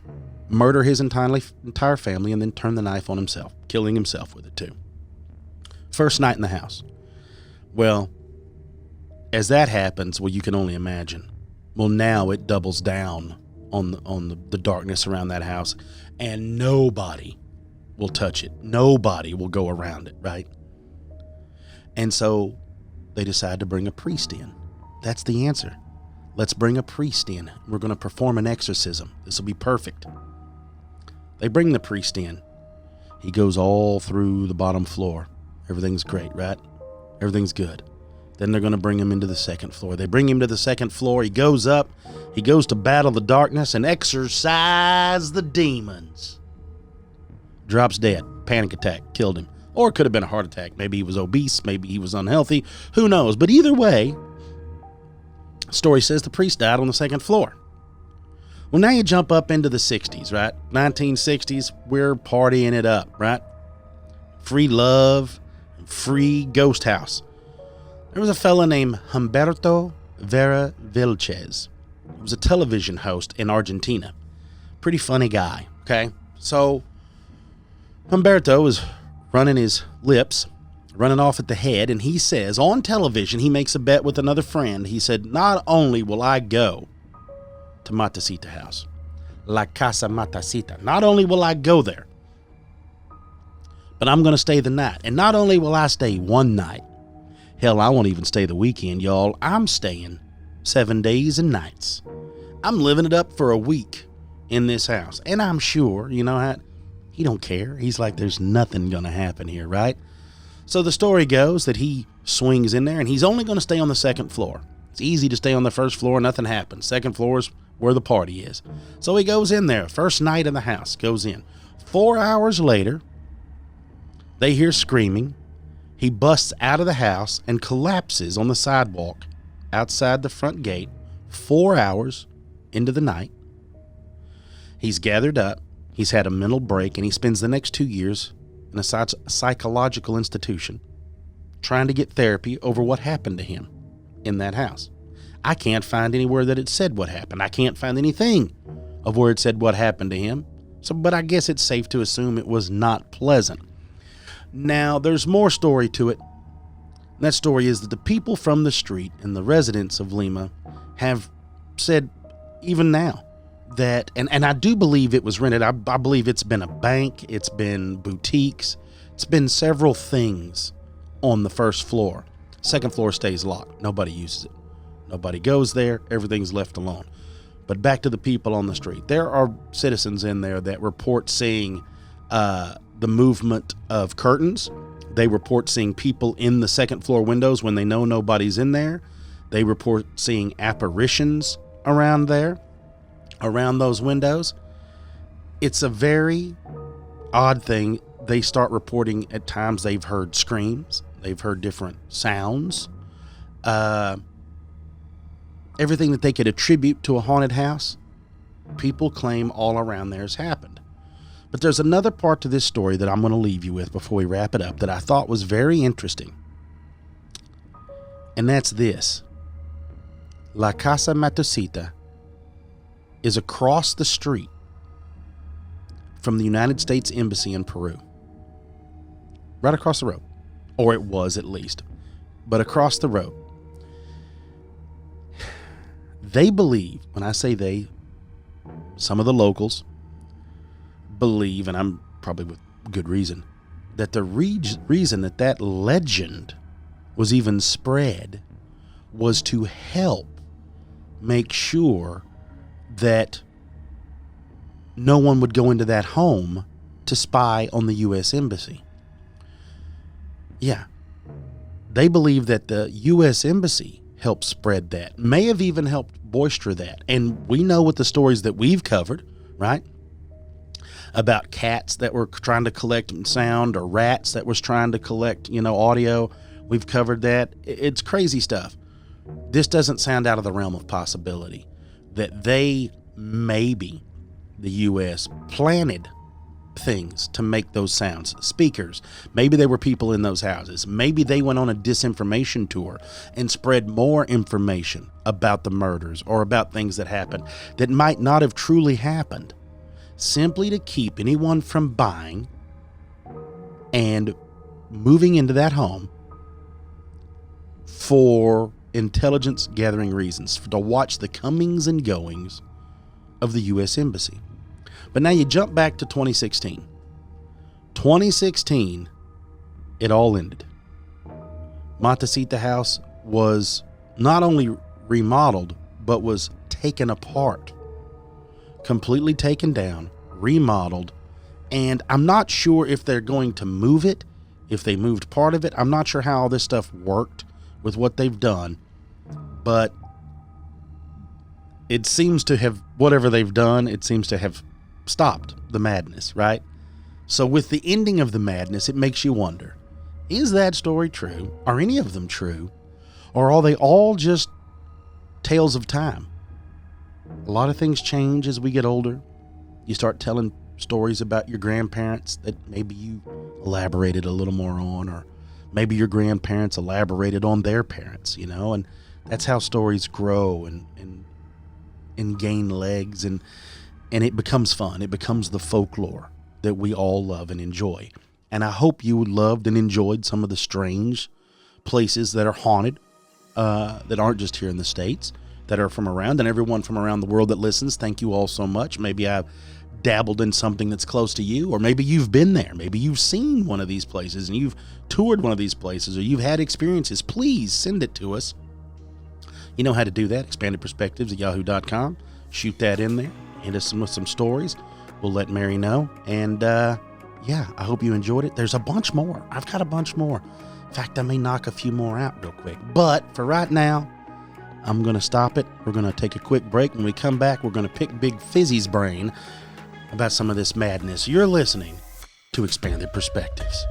murder his entire family, and then turn the knife on himself, killing himself with it too. First night in the house. Well, as that happens, well, you can only imagine. Well, now it doubles down on the darkness around that house, and nobody will touch it. Nobody will go around it, right? And so they decide to bring a priest in. That's the answer. Let's bring a priest in. We're going to perform an exorcism. This will be perfect. They bring the priest in. He goes all through the bottom floor. Everything's great, right? Everything's good. Then they're going to bring him into the second floor. They bring him to the second floor. He goes up. He goes to battle the darkness and exorcise the demons. Drops dead. Panic attack. Killed him. Or it could have been a heart attack. Maybe he was obese. Maybe he was unhealthy. Who knows? But either way, story says the priest died on the second floor. Well, now you jump up into the 60s, right? 1960s, we're partying it up, right? Free love, free ghost house. There was a fella named Humberto Vera Vilches. He was a television host in Argentina. Pretty funny guy, okay? So Humberto is running his lips, running off at the head, and he says on television, he makes a bet with another friend. He said, not only will I go to Matucita house, La Casa Matucita, not only will I go there, but I'm going to stay the night. And not only will I stay one night, hell, I won't even stay the weekend, y'all. I'm staying 7 days and nights. I'm living it up for a week in this house. And I'm sure, you know how he don't care. He's like, there's nothing going to happen here, right? So the story goes that he swings in there and he's only going to stay on the second floor. It's easy to stay on the first floor. Nothing happens. Second floor is where the party is. So he goes in there. First night in the house. Goes in. 4 hours later, they hear screaming. He busts out of the house and collapses on the sidewalk outside the front gate 4 hours into the night. He's gathered up. He's had a mental break, and he spends the next 2 years in a psychological institution trying to get therapy over what happened to him in that house. I can't find anywhere that it said what happened. I can't find anything of where it said what happened to him. But I guess it's safe to assume it was not pleasant. Now, there's more story to it. And that story is that the people from the street and the residents of Lima have said, even now, that, and I do believe it was rented. I believe it's been a bank, it's been boutiques, it's been several things on the first floor. Second floor stays locked. Nobody uses it. Nobody goes there. Everything's left alone. But back to the people on the street. There are citizens in there that report seeing the movement of curtains. They report seeing people in the second floor windows when they know nobody's in there. They report seeing apparitions around there, around those windows. It's a very odd thing. They start reporting at times they've heard screams. They've heard different sounds. Everything that they could attribute to a haunted house, people claim all around there has happened. But there's another part to this story that I'm going to leave you with before we wrap it up that I thought was very interesting. And that's this. La Casa Matucita is across the street from the United States Embassy in Peru. Right across the road. Or it was at least. But across the road. They believe, when I say they, some of the locals believe, and I'm probably with good reason, that the reason that legend was even spread was to help make sure that no one would go into that home to spy on the U.S. Embassy. Yeah. They believe that the U.S. Embassy helped spread that, may have even helped bolster that. And we know with the stories that we've covered, right? About cats that were trying to collect sound or rats that was trying to collect, audio. We've covered that. It's crazy stuff. This doesn't sound out of the realm of possibility that maybe the U.S. planted things to make those sounds. Speakers. Maybe there were people in those houses. Maybe they went on a disinformation tour and spread more information about the murders or about things that happened that might not have truly happened, simply to keep anyone from buying and moving into that home for intelligence gathering reasons, to watch the comings and goings of the U.S. Embassy. But now you jump back to 2016. 2016, it all ended. Matucita House was not only remodeled, but was taken apart. Completely taken down, remodeled, and I'm not sure if they're going to move it, if they moved part of it. I'm not sure how all this stuff worked with what they've done, but it seems to have, whatever they've done, it seems to have stopped the madness, right? So with the ending of the madness, it makes you wonder, is that story true? Are any of them true? Or are they all just tales of time? A lot of things change as we get older. You start telling stories about your grandparents that maybe you elaborated a little more on, or maybe your grandparents elaborated on their parents, and that's how stories grow and gain legs, and it becomes fun. It becomes the folklore that we all love and enjoy. And I hope you loved and enjoyed some of the strange places that are haunted, that aren't just here in the States, that are from around, and everyone from around the world that listens. Thank you all so much. Maybe I've dabbled in something that's close to you, or maybe you've been there. Maybe you've seen one of these places and you've toured one of these places, or you've had experiences. Please send it to us. You know how to do that. expandedperspectives@yahoo.com. Shoot that in there. Hit us with some stories. We'll let Mary know. And yeah, I hope you enjoyed it. There's a bunch more. I've got a bunch more. In fact, I may knock a few more out real quick. But for right now, I'm going to stop it. We're going to take a quick break. When we come back, we're going to pick Big Fizzy's brain about some of this madness. You're listening to Expanded Perspectives.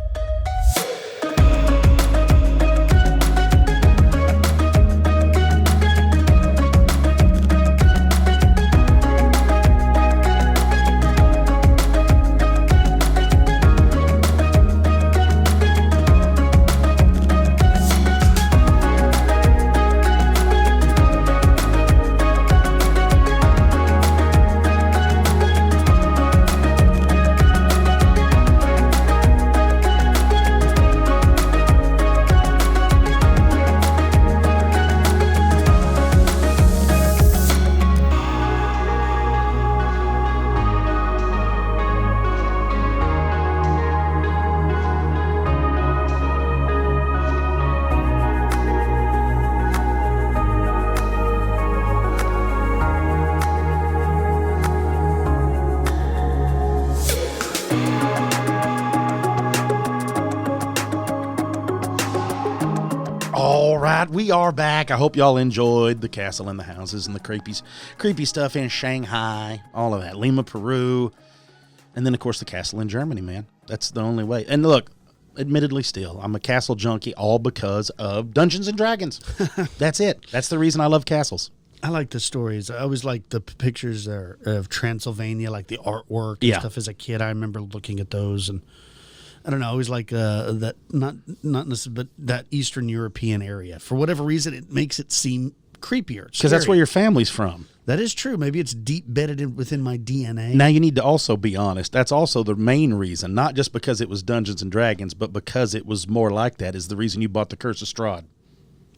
We are back. I hope y'all enjoyed the castle and the houses and the creepy stuff in Shanghai, all of that, Lima, Peru, and then of course the castle in Germany, man. That's the only way. And look, admittedly still, I'm a castle junkie, all because of Dungeons and Dragons. That's it. That's the reason I love castles. I like the stories. I always like the pictures there of Transylvania, like the artwork and stuff. As a kid, I remember looking at those, and I don't know, I always like that, not necessarily, but that Eastern European area. For whatever reason, it makes it seem creepier. Because that's where your family's from. That is true. Maybe it's deep bedded within my DNA. Now, you need to also be honest. That's also the main reason, not just because it was Dungeons and Dragons, but because it was more like that is the reason you bought the Curse of Strahd.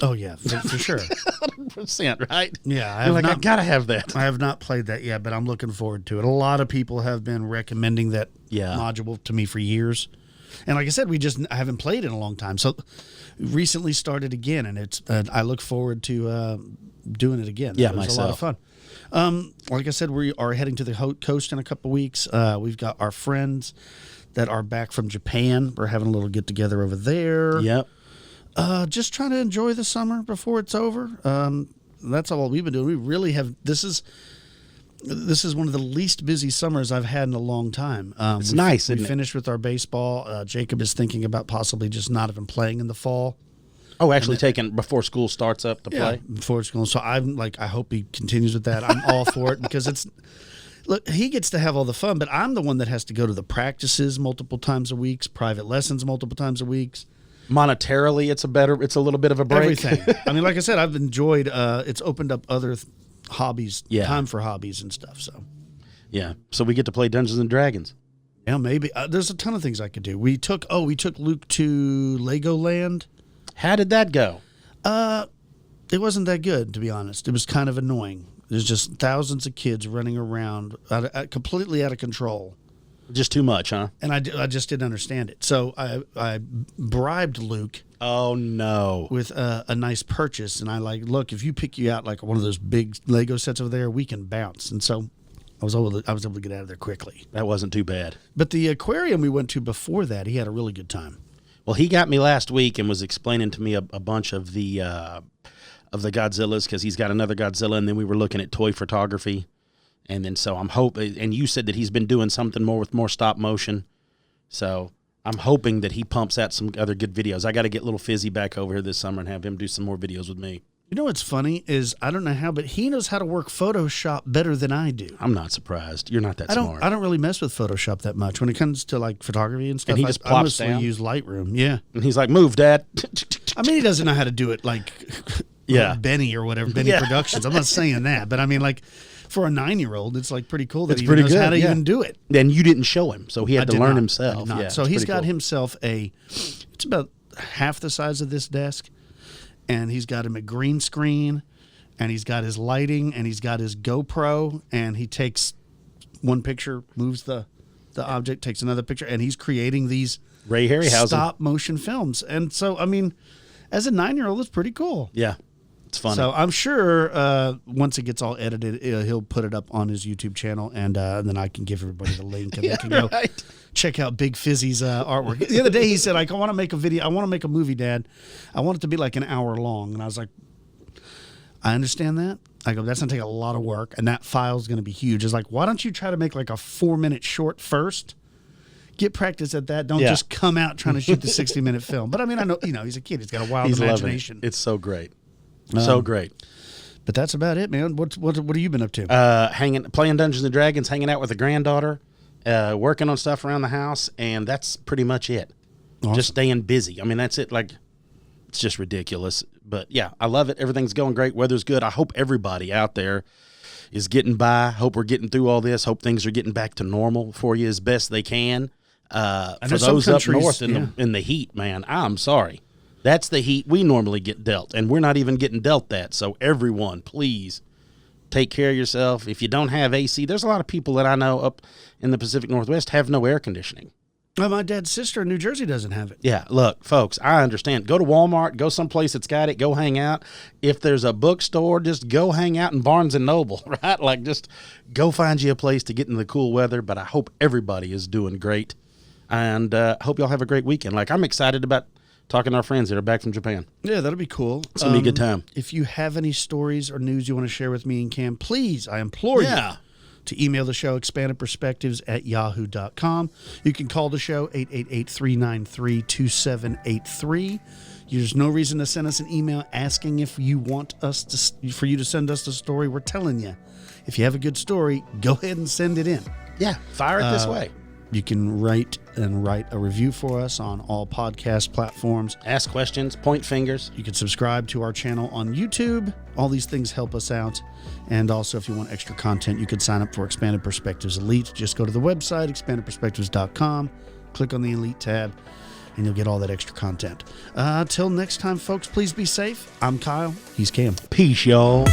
Oh, yeah, for sure. 100%, right? Yeah. I got to have that. I have not played that yet, but I'm looking forward to it. A lot of people have been recommending that module to me for years. And like I said, I haven't played in a long time. So recently started again, and it's I look forward to doing it again. Yeah, it was myself. a lot of fun. Like I said, we are heading to the coast in a couple weeks. We've got our friends that are back from Japan. We're having a little get-together over there. Yep. Just trying to enjoy the summer before it's over. That's all we've been doing. We really have. This is one of the least busy summers I've had in a long time. It's nice, isn't it? We finished with our baseball. Jacob is thinking about possibly just not even playing in the fall. Oh, actually taking before school starts up to play? Before school. So I'm like, I hope he continues with that. I'm all for it because look, he gets to have all the fun, but I'm the one that has to go to the practices multiple times a week, private lessons multiple times a week. Monetarily, it's a little bit of a break. Everything. I mean, like I said, I've enjoyed, it's opened up other hobbies, time for hobbies and stuff. So, yeah. So we get to play Dungeons and Dragons. Yeah, maybe. There's a ton of things I could do. We took Luke to Legoland. How did that go? It wasn't that good, to be honest. It was kind of annoying. There's just thousands of kids running around, completely out of control. Just too much, huh? And I just didn't understand it. So I bribed Luke. Oh, no. With a nice purchase. And I look, if you pick you out like one of those big Lego sets over there, we can bounce. And so I was able to get out of there quickly. That wasn't too bad. But the aquarium we went to before that, he had a really good time. Well, he got me last week and was explaining to me a bunch of the Godzillas, because he's got another Godzilla, and then we were looking at toy photography. And then so I'm hoping, and you said that he's been doing something more with more stop motion. So I'm hoping that he pumps out some other good videos. I got to get little Fizzy back over here this summer and have him do some more videos with me. You know what's funny is, I don't know how, but he knows how to work Photoshop better than I do. I'm not surprised. You're not that smart. I don't really mess with Photoshop that much when it comes to like photography and stuff. And he just plops I mostly use Lightroom. Yeah. And he's like, "Move, Dad." I mean, he doesn't know how to do it like Benny or whatever, Benny Productions. I'm not saying that, but I mean, like, for a 9-year-old, it's like pretty cool that he knows how to even do it. Then you didn't show him, so he had to learn himself. Yeah, so he's got himself it's about half the size of this desk, and he's got him a green screen, and he's got his lighting, and he's got his GoPro, and he takes one picture, moves the object, takes another picture, and he's creating these Ray Harryhausen stop motion films. And so, I mean, as a 9-year-old, it's pretty cool. Yeah. It's funny. So I'm sure once it gets all edited, he'll put it up on his YouTube channel, and then I can give everybody the link, and they can go check out Big Fizzy's artwork. The other day he said, I want to make a video. I want to make a movie, Dad. I want it to be like an hour long. And I was like, I understand that. I go, that's going to take a lot of work, and that file's going to be huge. It's like, why don't you try to make like a 4-minute short first? Get practice at that. Don't just come out trying to shoot the 60-minute film. But I mean, I know, he's a kid. He's got a wild imagination. It's so great. So great. But that's about it, man. What have you been up to? Playing Dungeons and Dragons, hanging out with a granddaughter, working on stuff around the house, and that's pretty much it. Awesome. Just staying busy. I mean, that's it. Like, it's just ridiculous. But yeah, I love it. Everything's going great. Weather's good. I hope everybody out there is getting by. Hope we're getting through all this. Hope things are getting back to normal for you as best they can. For those up north in the heat, man, I'm sorry. That's the heat we normally get dealt, and we're not even getting dealt that. So everyone, please take care of yourself. If you don't have AC, there's a lot of people that I know up in the Pacific Northwest have no air conditioning. Well, my dad's sister in New Jersey doesn't have it. Yeah, look, folks, I understand. Go to Walmart, go someplace that's got it, go hang out. If there's a bookstore, just go hang out in Barnes & Noble, right? Like, just go find you a place to get in the cool weather. But I hope everybody is doing great, and hope y'all have a great weekend. Like, I'm excited about talking to our friends that are back from Japan. Yeah, that'll be cool. It's going to be a good time. If you have any stories or news you want to share with me and Cam, please, I implore you to email the show, expandedperspectives@yahoo.com. You can call the show, 888-393-2783. There's no reason to send us an email asking if you want for you to send us the story. We're telling you, if you have a good story, go ahead and send it in. Yeah, fire it this way. You can write a review for us on all podcast platforms. Ask questions, point fingers. You can subscribe to our channel on YouTube. All these things help us out. And also, if you want extra content, you could sign up for Expanded Perspectives Elite. Just go to the website, expandedperspectives.com, click on the Elite tab, and you'll get all that extra content. Till next time, folks, please be safe. I'm Kyle. He's Cam. Peace, y'all.